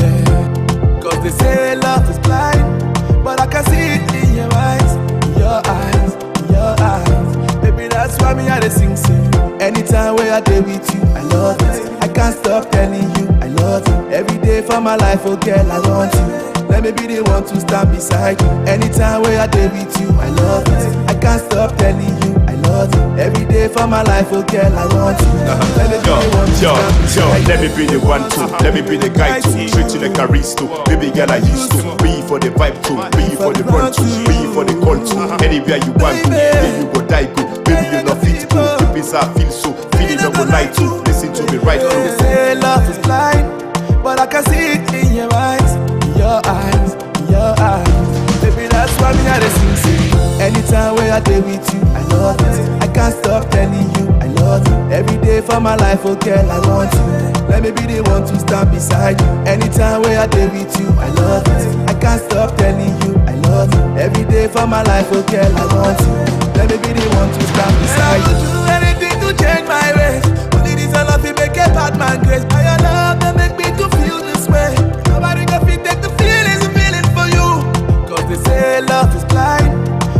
yeah. Cause they say love is blind, but I can see it in your eyes, your eyes, your eyes. Baby, that's why me I dey sing. Anytime where I deal with you, I love it. I can't stop telling you, I love you. Every day for my life, oh girl, I want you. Let me be the one to stand beside you. Anytime where I deal with you, I love it. I can't stop telling you, I love you. Every day for my life, oh girl, I want you. Let me be the one to stand beside you.
Let me be the one to, let me be the guy to treat you like a risto. Baby girl, I used to be for the vibe too, be for the run to, be for the call to. Anywhere you want to, then you go die go. Baby, you not fit to. The place I feel so, feeling no go lie to. Listen to me right through.
They say love is blind, but I can see it in your eyes, your eyes, your eyes. Baby, that's why me I dey sing. Anytime where I deal with you, I love it. I can't stop telling you, I love you. Every day for my life, oh girl, I want you. Let me be the one to stand beside you. Anytime where I deal with you, I love it. I can't stop telling you, I love you. Every day for my life, oh girl, I want you. Let me be the one to stand beside you. I will do anything to change my ways. Only this I love you make a bad man grace. I love that make me to feel this way. Nobody can fit take the feelings I'm feeling for you. Cause they say love is blind,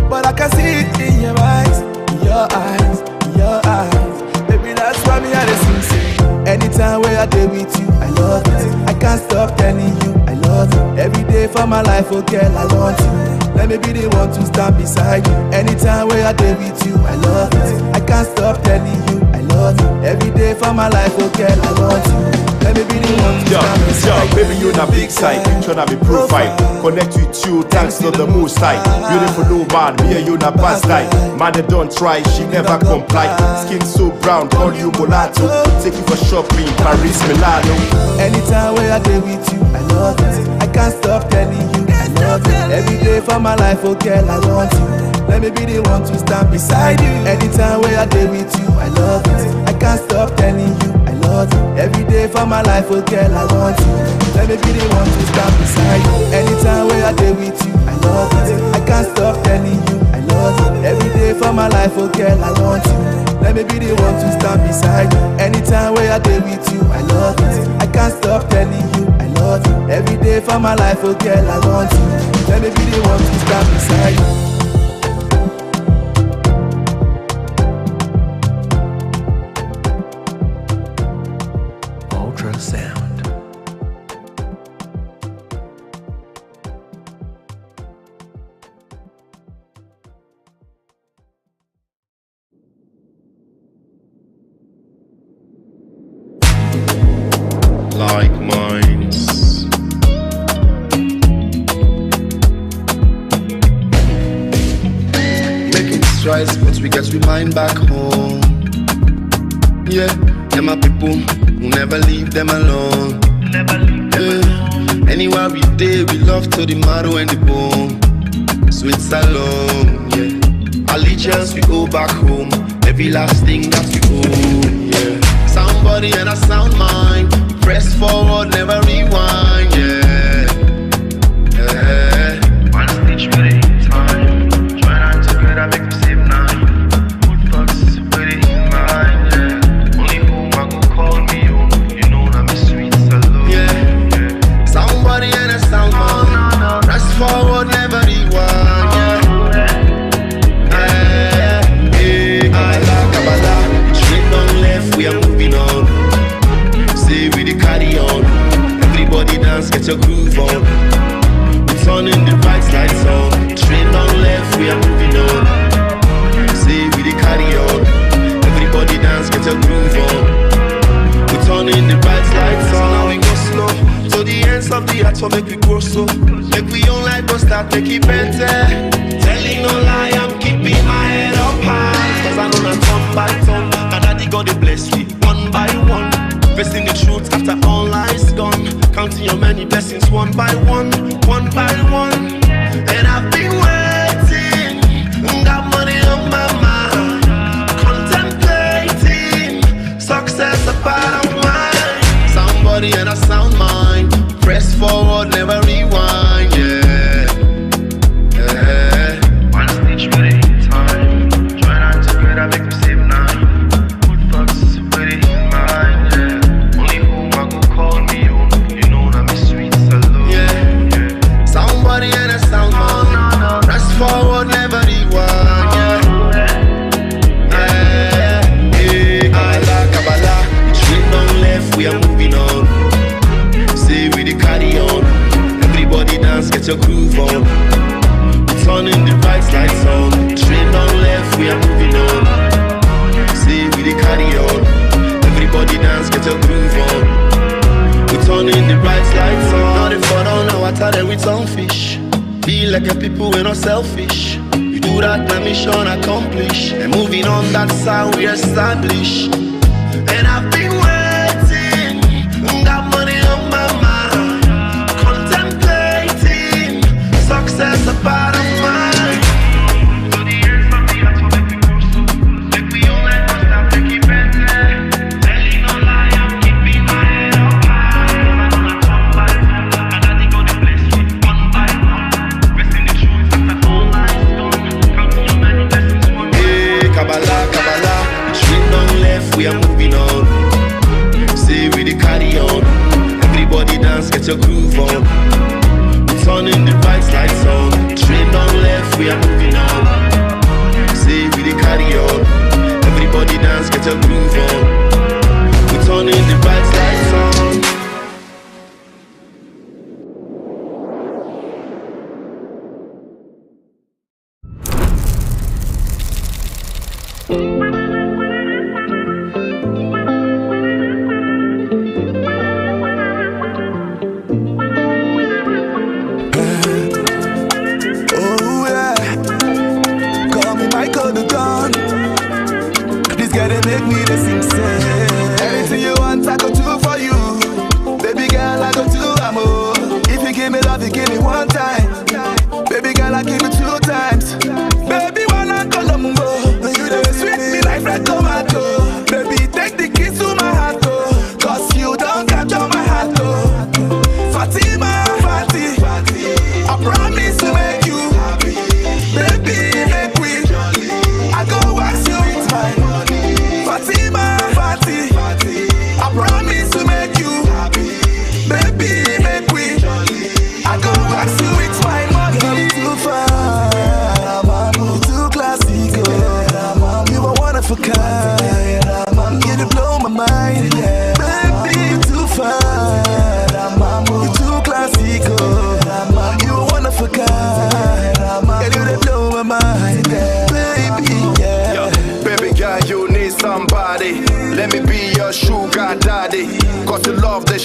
but I can see it in your eyes, your eyes, your eyes. Baby, that's why me I dey sing. Anytime where I deal with you, I love it. I can't stop telling you, I love you. Every day for my life, oh girl, I want you. Let me be the one to stand beside you. Anytime where I deal with you, I love it. I can't stop telling you, I love you. Every day for my life, oh girl, I want you. Let me be the one to stand beside you.
Baby, you on a big side, tryna be profile. Connect with you, thanks to the most high. Beautiful no man, me and you na past life. Man, they don't try, she never comply. Skin so brown, call you mulatto. Take you for shopping, Paris, Milano.
Anytime where I deal with you, I love it. I can't stop telling you, I love you. Every day for my life, oh girl, I want you. Let me be the one to stand beside you. Anytime where I deal with you, I love it. I can't stop telling you, I love you. Every day for my life, oh girl, I want you. Let me be the one to stand beside you. Anytime where I deal with you, I love it. I can't stop telling you, I love you. Every day for my life, oh girl, I want you. Let me be the one to stand beside you. Anytime where I deal with you, I love it. I can't stop telling you, I love you. Every day for my life, oh girl, I want you. Let me be the one to stand beside you.
Ultrasound.
like minds.
Making strides, but we get we mind back home. Yeah, them my people who never leave them alone. Yeah. Anywhere we day, we love to the marrow and the bone. Sweet salon, yeah. Allegiance we go back home. Every last thing that we own, yeah. Sound body and a sound mind. Press forward, never rewind, yeah. Yeah. One stitch with it in time. Join hands together, make them save nine. Good thoughts with it in mind, yeah. Only home I go call me home. You know that me sweet salon, yeah. Sound body and a sound mind. Press forward, never rewind, yeah. We are moving on. Say we the carry on. Everybody dance, get your groove on. We turning the right lights on. Train on left, we are moving on. Say we the carry on. Everybody dance, get your groove on. We turning the right lights on. Now we go slow to the ends of the earth, so make we grow so. Make we own life, but start make it better. Telling no lie, I'm keeping my head up high. Cause I know that turn by turn. God they bless me one by one. Facing the truth after all lies gone. Counting your many blessings one by one, one by one. And I've been waiting, got money on my mind, contemplating success a part of mine. Sound body and a sound mind. Press forward, never rewind, yeah. Yeah. One stitch with it in time. Join hands together, make them save nine. Forward, never rewind, yeah. Kabbalah. Straight down left, we are moving on. Say we the carry on. Everybody dance, get your groove on. We turning the right lights on. Straight down left, we are moving on. Say we the carry on. Everybody dance, get your groove on. We turning the right lights on. Now they fall down, now I tell them we turn fish. Be like a people, we're not selfish. You do that, my mission accomplished. And moving on, that's how we establish. And I've been waiting, got money on my mind, contemplating success a part of mine. To the ends of the earth, so make we grow so. Make we all let us start making better. Telling no lie, I'm keeping my head up high. I'm gonna turn by turn, and I think God bless me one by one. Kabbalah, straight down left, we are moving on. Say we the carry on. Everybody dance, get your groove on. We turning the right lights on. Straight down left, we are moving on. Say we the carry on. Everybody dance, get your groove on. We turning the right lights on.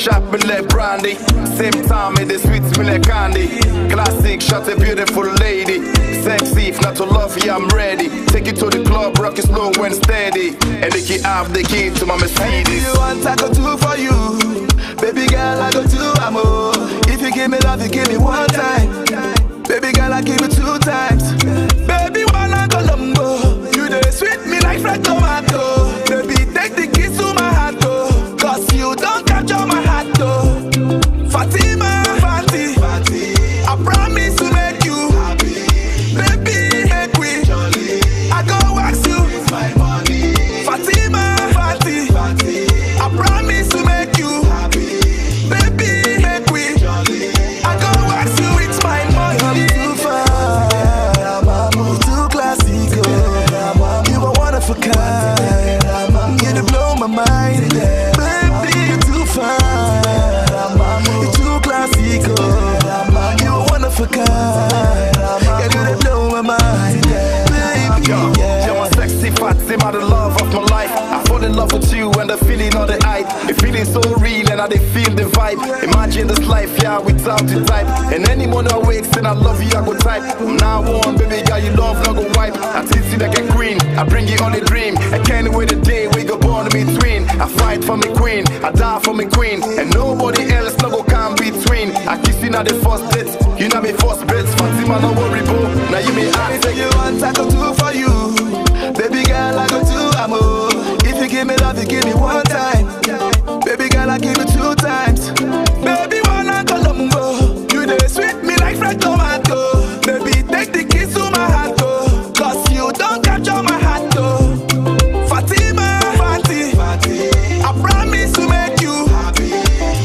shot me like brandy. Same time it is sweet me like candy. Classic shot a beautiful lady. Sexy, if not to love you, I'm ready. Take it to the club, rock it slow and steady. And they keep have the key to my Mercedes.
Anything you want, I go do for you. Baby girl, I go do amor. If you give me love, you give me one time. Baby girl, I give you 2 times. Baby, wanna go lumbo. You dey sweet me like fresh tomato. Baby, take the keys to my heart, oh. Cause you don't capture my heart, oh. Fatima, Fati, I promise to make you happy. Baby, make we jolly. I go wax you with my money. Fatima, Fati, I promise to make you happy. Baby, make we jolly. I go wax you with my money. I'm too far, you're too classic, oh. You are one of a kind. You blow my mind, baby. You're too far, you're too classic, oh. You are one of a kind. You blow my mind, baby.
You're my sexy Fatima, the love of my life. I fall in love with you and the feeling of the hype. The feeling so real and I they feel the vibe. Imagine this life, yeah, without the type. And any morning awakes and I love you, I go type. From now on, baby girl, you love, not go wipe. I teach you like a queen, I bring you on a dream. I can't wait the day we go born in between. I fight for me queen, I die for me queen. And nobody else no go come between. I kiss you now the first date, you know me first breath. Fatima, no worry, bro. Now you may ask.
Anything you want, I go do for you. Baby girl, I go do amor. If you give me love, you give me 1 time. Baby girl, I give you 2 times. Baby, wanna go lumbo. You dey sweet me like fresh tomato. Baby, take the keys to my heart, oh. Cause you don't capture my heart, oh. Fatima, Fati, I promise to make you happy.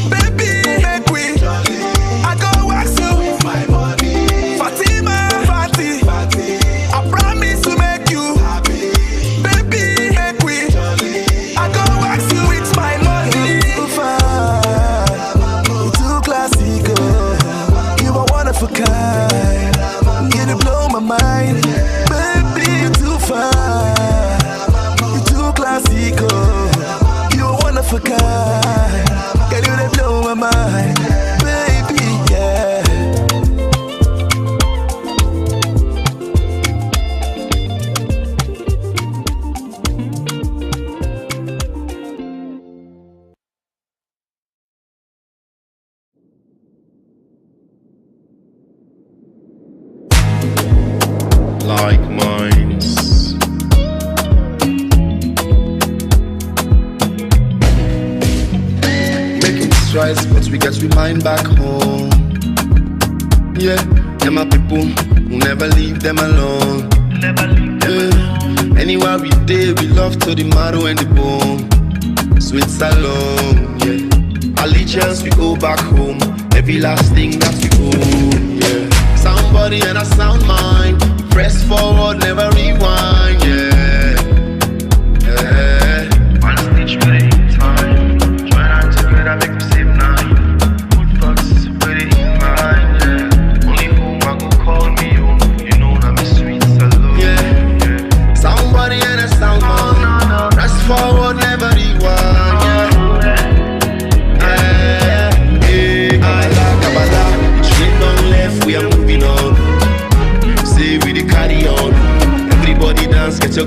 Baby, make we jolly. I go wax you with my money. Fatima, Fati, I promise to make you happy. Baby, make we jolly. I go wax you with my money. You're too far, you're too classic, oh. You are one of a kind. You blow my mind, baby. You're too far, you're too classic, oh. You are one of a kind. Girl, you blow my mind, baby, yeah.
Like minds. Making strides, but we get we mind back home. Yeah, they're my people, we'll never leave them alone. Yeah. Anywhere we did, we love to the marrow and the bone. Sweet salon, yeah. Allegiance, we go back home. Every last thing that we own, yeah. Sound body and a sound mind. Press forward, never rewind, yeah. Yeah. One stitch with it in time. Join hands together, make them save 9. Good thoughts with it in mind, yeah. Only whom I go call me home. You know I'm a sweet salute, yeah. Sound body and a sound mind. Press forward, never rewind, yeah. Yeah. Hey, Kabbalah. Straight on left, we are moving on. Say we the carry on. Everybody dance, get your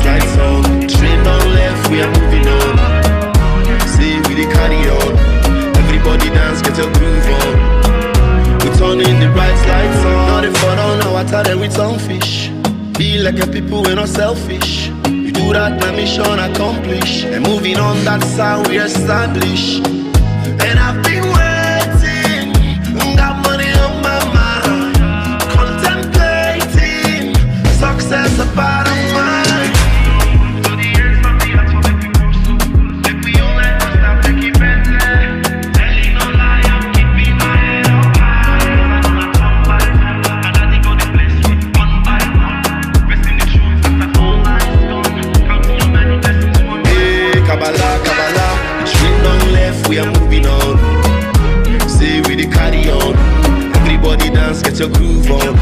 vibes lights on. Train on left, we are moving on. Say we dey carry on. Everybody dance, get your groove on. We turning the bright lights on. Now they fall down now, I tell them we turn fish. Be like a people, we're not selfish. We do that, my mission accomplished. And moving on, that's how we establish. And I've been waiting, got money on my mind, contemplating success a part of mine. We are moving on. Say we dey carry on. Everybody dance, get your groove on.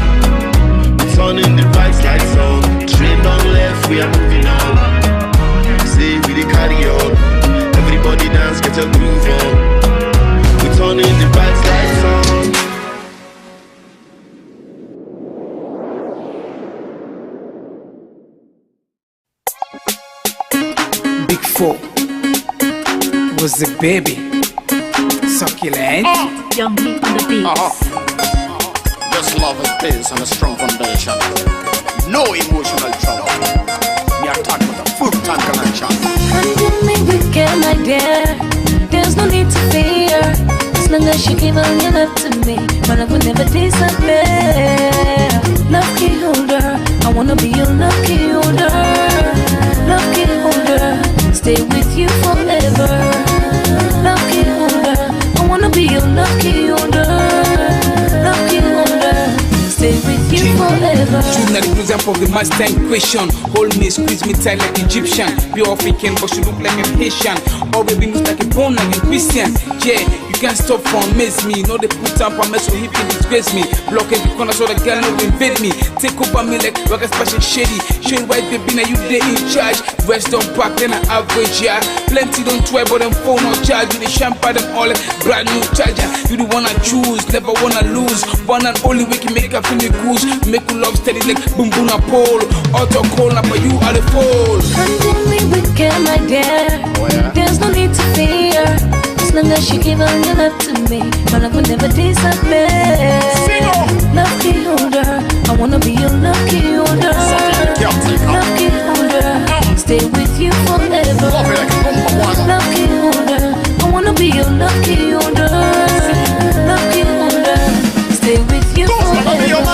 We turning the bright lights on. Train on left, we are moving on. Say we dey carry on. Everybody dance, get your groove on. We turning the bright lights
on. Big Four was the baby. Succulent.
Young meat on the beat.
Just love is based on a strong foundation. No emotional trouble. Me attack with a full tank connection.
Handle me wicked, my dear. There's no need to fear. As long as you give all your love to me, my love will never disappear. Love key holder, I wanna be your love key holder. Love key holder, stay with you forever. Love key holder, I wanna be your love key holder. Love key holder, stay with you forever.
True, not the example of the Mustang question. Hold me, squeeze me tight like Egyptian. Pure African, but you look like a Haitian. Or baby, looks like a bone like a Christian. Yeah, you can't stop for amaze me. No, they put up a mess so he can disgrace me. Block every corner so the girl no invade me. Take over me like rocket special shady. Shade white baby, now you they in charge. Rest don't pack, then I average, yeah. Plenty don't try, but them phone no charge. You the champagne, them all like brand new charger. You the one I choose, never wanna lose. One and only way can make a feel me cruise. Make you love steady like boom boom a pole. Auto call up, but you are the fool.
Handle me wicked, my dear. There's no need to fear. As long as you give all your love to me, my love will never disappear. Love key holder, I wanna be your love key holder. Love key holder, stay with you forever. Love key holder, I wanna be your love key holder. Love key holder, stay with you forever.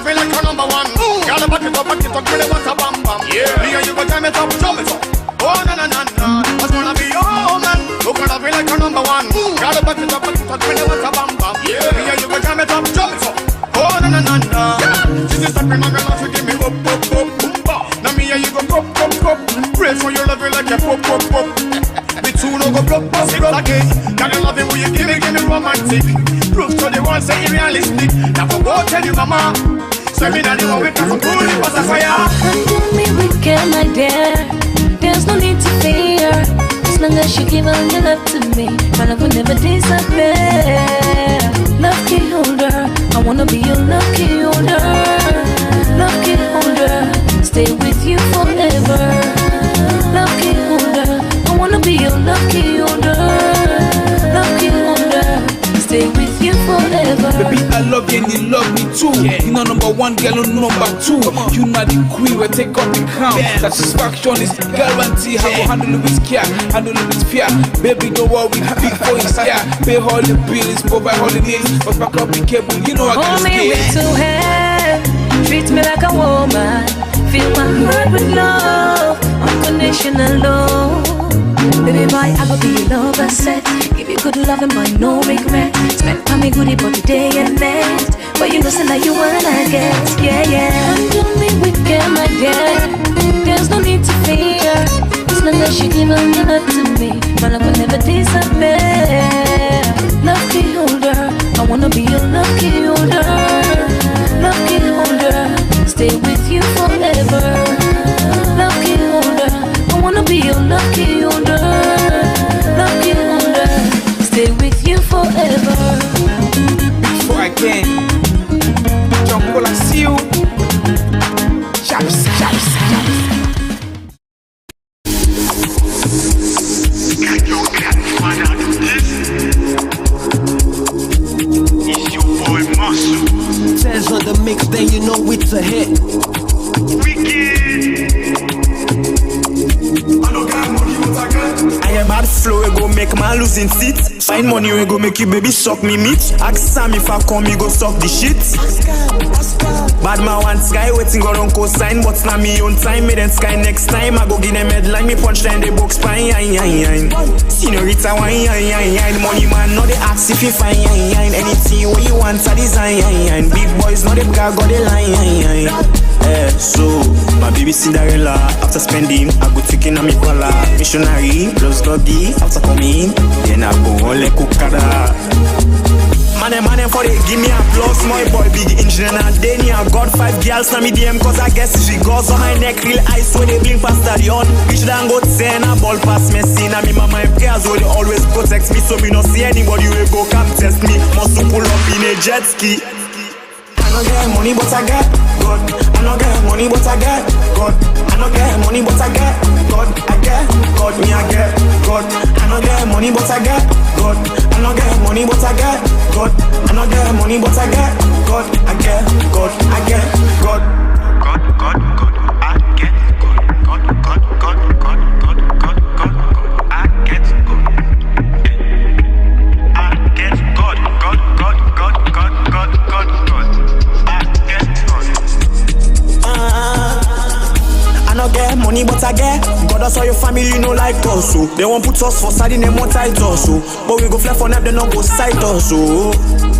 Feel like a number one. Gotta back it up, really want a bam bam. Yeah. Me and you go jam it up, jump it up. Oh na na na na, I wanna be your man. Who gonna feel like a number one? Gotta back it up, really want a bam bam. Yeah. Me and you go jam it up, jump it up. Oh na na na na. This is the prima girl, so give me up, up, up, boomba. Now me and you go pop, pop, pop. Pray for your love, like a pop, pop, pop. Me too no go block, pass it again. Gotta love it when you give me romantic. Proof to the world, say realistic. Now for go tell you mama. Handle
me wicked, my dear. There's no need to fear. As long as you give all your love to me, my love will never disappear. Love key holder, I wanna be your love key holder. Love key holder, stay with you forever. Love key holder, I wanna be your love key holder. Love key holder, stay with you forever.
Baby, I love you and you love me too. You know number one, girl, no number two. You not the queen, we take up the crown. Satisfaction is guarantee. How we handle it with care, handle it with fear. Baby, don't worry, big boy is here. Pay all the bills, provide all the needs. But back up the cable, you know I got
hold me with two hands, treat me like a woman. Fill my heart with love, unconditional love. Baby boy, I go be your lover set. Give you good love and boy, no regret. Spend time me goodie but the day and night. But you know say that you wanna get, yeah, yeah. Handle me wicked, my dear. There's no need to fear. As long as you give all your love to me, my love will never disappear. Love key holder, I wanna be your love key holder. Love key holder, stay with you forever. Love key holder, I wanna be your love key holder. Love key holder, stay with you forever.
Before I can jump, I see you. Chops, chops, chops.
make man losing seat. Find money we go make you baby suck me meat. Ask Sam if I come, you go suck the shit. Bad man want sky, waiting go on cosign, but now me own time, me then sky next time. I go give them headline, me punchline the box fine, Senorita wine, money man, no they ask if you fine, anything what you want to design, big boys, no they got the line, so my baby Cinderella, after spending, I go taking on me collar, missionary, plus doggy, after coming, then I go all like cookada. Man, for it, give me applause, my boy, big engineer and Danny. I got 5 girls on me DM, cause I guess if she goes on my neck, real ice when they blink past stadion. Bitch, then go 10, a ball pass Messi. Now me, my girls, will they always protect me, so me not see anybody will go come test me. Must to pull up in a jet ski. I don't get money, but I get God. I don't get money, but I get God. I don't get money, but I get God. I get God, me I get God. I don't get money, but I get God. I don't get money, but I get God. I don't get money, but I get God. I get God. I get God. God, God, God. I get God. God, God, God, God, God, God, God. I get God. I get God. God, God, God, God, God, God, God. I get God. I don't get money, but I get God. That's all your family know like us, so they won't put us for side in them more tight also. But we go fly for them, they don't go sight also.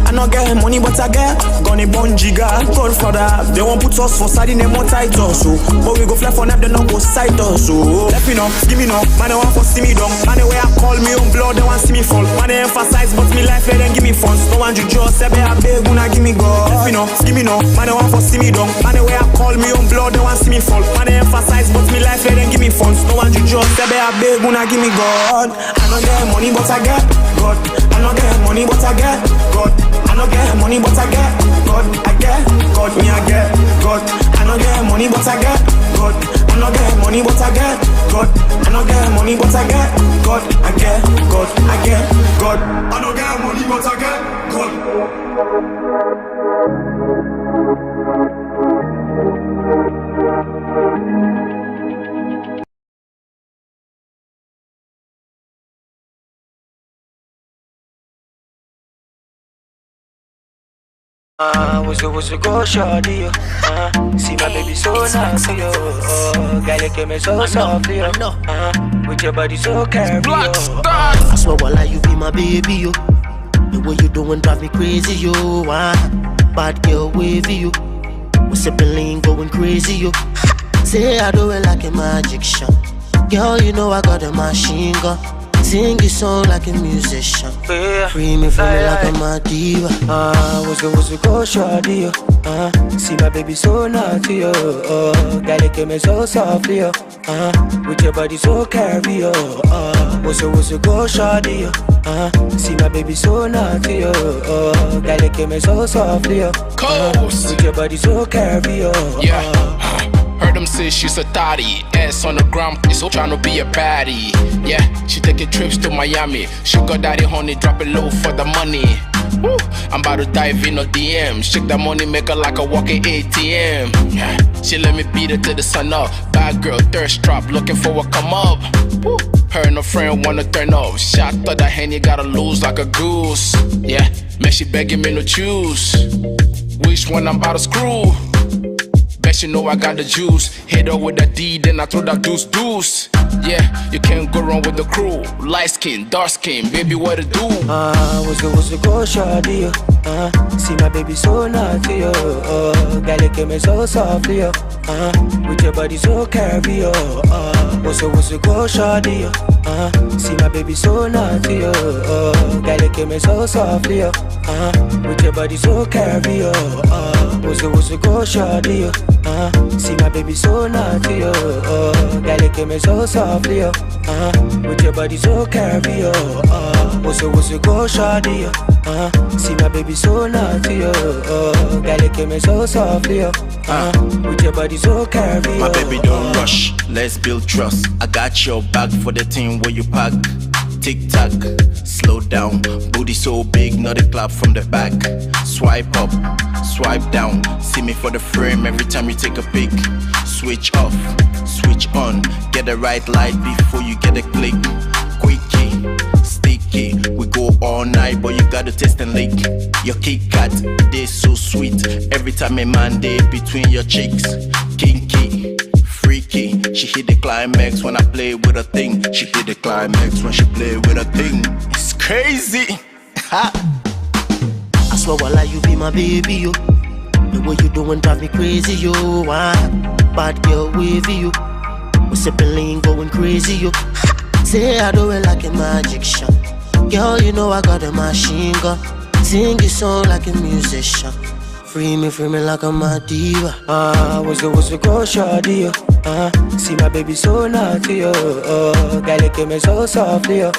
I don't get money, but I get Gunny Bun Jigga, Godfather. They won't put us for side in them more tight also. But we go fly for them, they don't go sight also. Let me know, give me no, man they want for see me down. Man they way I call me on blood, they want see me fall. Man they emphasize, but me life, they then give me funds. No one you just say, I beg, gonna give me God. Let me know, give me no, man they want for see me down. Man they way I call me on blood, they want see me fall. Man they emphasize, but me life, they then give me funds. No one you just say, I beg, gonna give me God. I don't get money, but I get God. I don't get money, but I get God. I don't get money, but I get God. I get God, me I get God. I don't get money, but I get God. I don't get money, but I get God. I don't get money, but I get God. I get God. I get God. I don't get money, but I get God.
Was a go shorty, see my baby so nice, yo. Girl, you give me so soft, yo. With your body so curvy, yo.
I swear, while you be my baby, yo. The way you doing drive me crazy, yo. Bad girl wavy, yo. We sipping lean, going crazy, yo. Say I do it like a magic shot. Girl, you know I got a machine gun. Sing this song like a musician. Free me from me like I'm a diva.
Was a go shorty, yo. See my baby so naughty, yo. Girl, you give me so softly, yo. With your body so curvy, yo. Was a go shorty, yo. See my baby so naughty, yo. Girl, you give me so softly, yo. With your body so curvy, yo.
Yeah. Heard them say she's a thotty, ass on the ground, so tryna be a baddie. Yeah, she taking trips to Miami. Sugar daddy, honey, drop it low for the money. Woo. I'm about to dive in on DM. Shake that money, make her like a walking ATM. Yeah, she let me beat her till the sun up. Bad girl, thirst trap, looking for a come up. Woo. Her and her friend wanna turn up. Shot to the hand, you gotta lose like a goose. Yeah, man, she begging me to choose. Which one I'm about to screw? Bet you know I got the juice. Hit her with that D, then I throw that deuce. Yeah, you can't go wrong with the crew. Light skin, dark skin, baby, what to do?
Was a go shorty, yo. See my baby so naughty, yo. Girl, you give me so softly, yo. With your body so curvy, yo. Was a go shorty, yo. See my baby so naughty, yo. Girl, you give me so softly, yo. With your body so curvy, yo. Was a go shorty, yo. See my baby so naughty, yo. Girl, you give me so softly, yo. With your body so curvy, yo. Was a go shorty, yo. See my baby so naughty, yo. Girl, you give me so softly, yo. With your body so curvy, yo.
My baby don't rush, let's build trust. I got your back for the thing where you pack. Tick tock, slow down. Booty so big, not a clap from the back. Swipe up, swipe down. See me for the frame every time you take a pic. Switch off, switch on. Get the right light before you get a click. Quickie, all night, but you gotta taste and lick. Your Kit Kat, they so sweet. Every time a man day between your cheeks. Kinky, freaky. She hit the climax when I play with a thing. She hit the climax when she play with a thing. It's crazy.
I swear while you be my baby, yo. The way you doing drive me crazy, yo. Bad girl wavy, yo. We sipping lean, going crazy, yo. Say I do it like a magic shot. Girl, you know I got a machine gun. Sing your song like a musician. Free me like I'm a diva. Was the go shawty, yo. See my baby so naughty, yo. Girl, you came so softly, yo.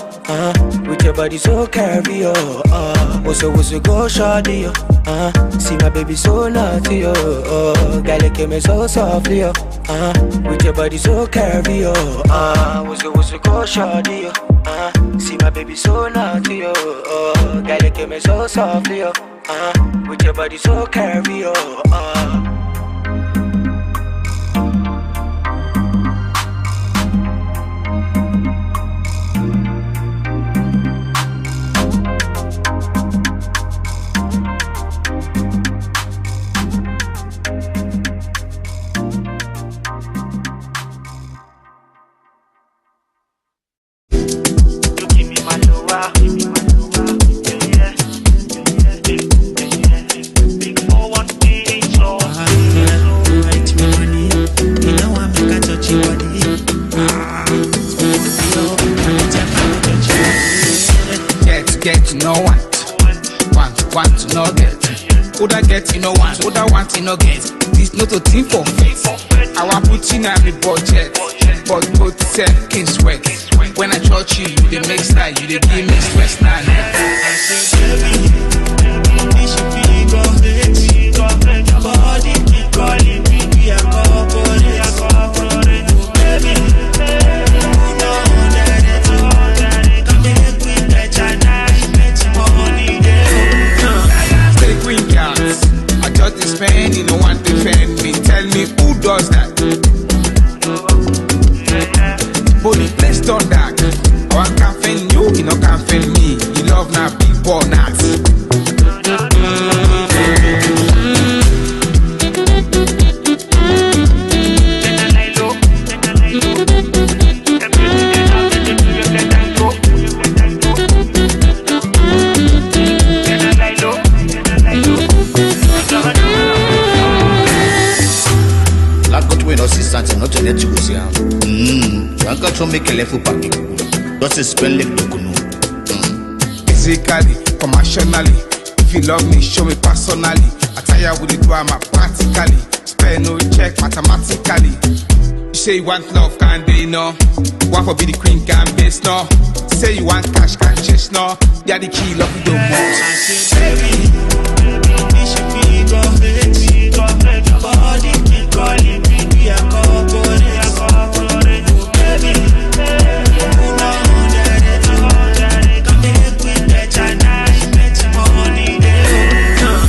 With your body so curvy, yo. Was the go shawty, yo. See my baby so naughty, yo. Girl, you came so softly, yo. With your body so curvy, yo. Was the go shawty, yo. See my baby so naughty, yo. Girl, you came so softly, yo. With your body so curvy, yo.
Want to know get. Would I get, you know want. Would I want, you know get. This not a team for face. I want put in every budget. But both can sweat. When I touch you, you they make style. You they give me stress now.
Body keep calling me, we are corporate. Baby,
I just spend, you know, want to defend me. Tell me who does that? Body placed on that. I want caffeine you, you know caffeine me. You love now big ball nuts.
Not to let you see him. I got to make a level pack. Don't spend like Dokuno.
Physically, commercially. If you love me, show me personally. I tell you with the drama practically. Spend no check mathematically. You say you want love, can't they know? One for be the queen, can't base no. Say you want cash, can't chase no. You're the key, love you don't want.
Baby, we should be corporate. Body keep calling me. We are corporate. Baby, who know that come make we better night, better money there.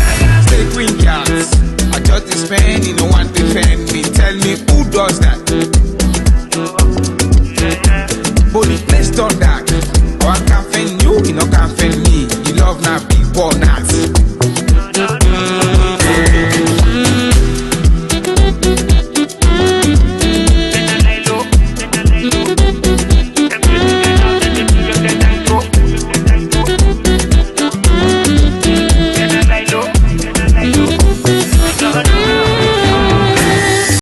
Stay green cats. I just spend, you know, want to defend me. Tell me who does that?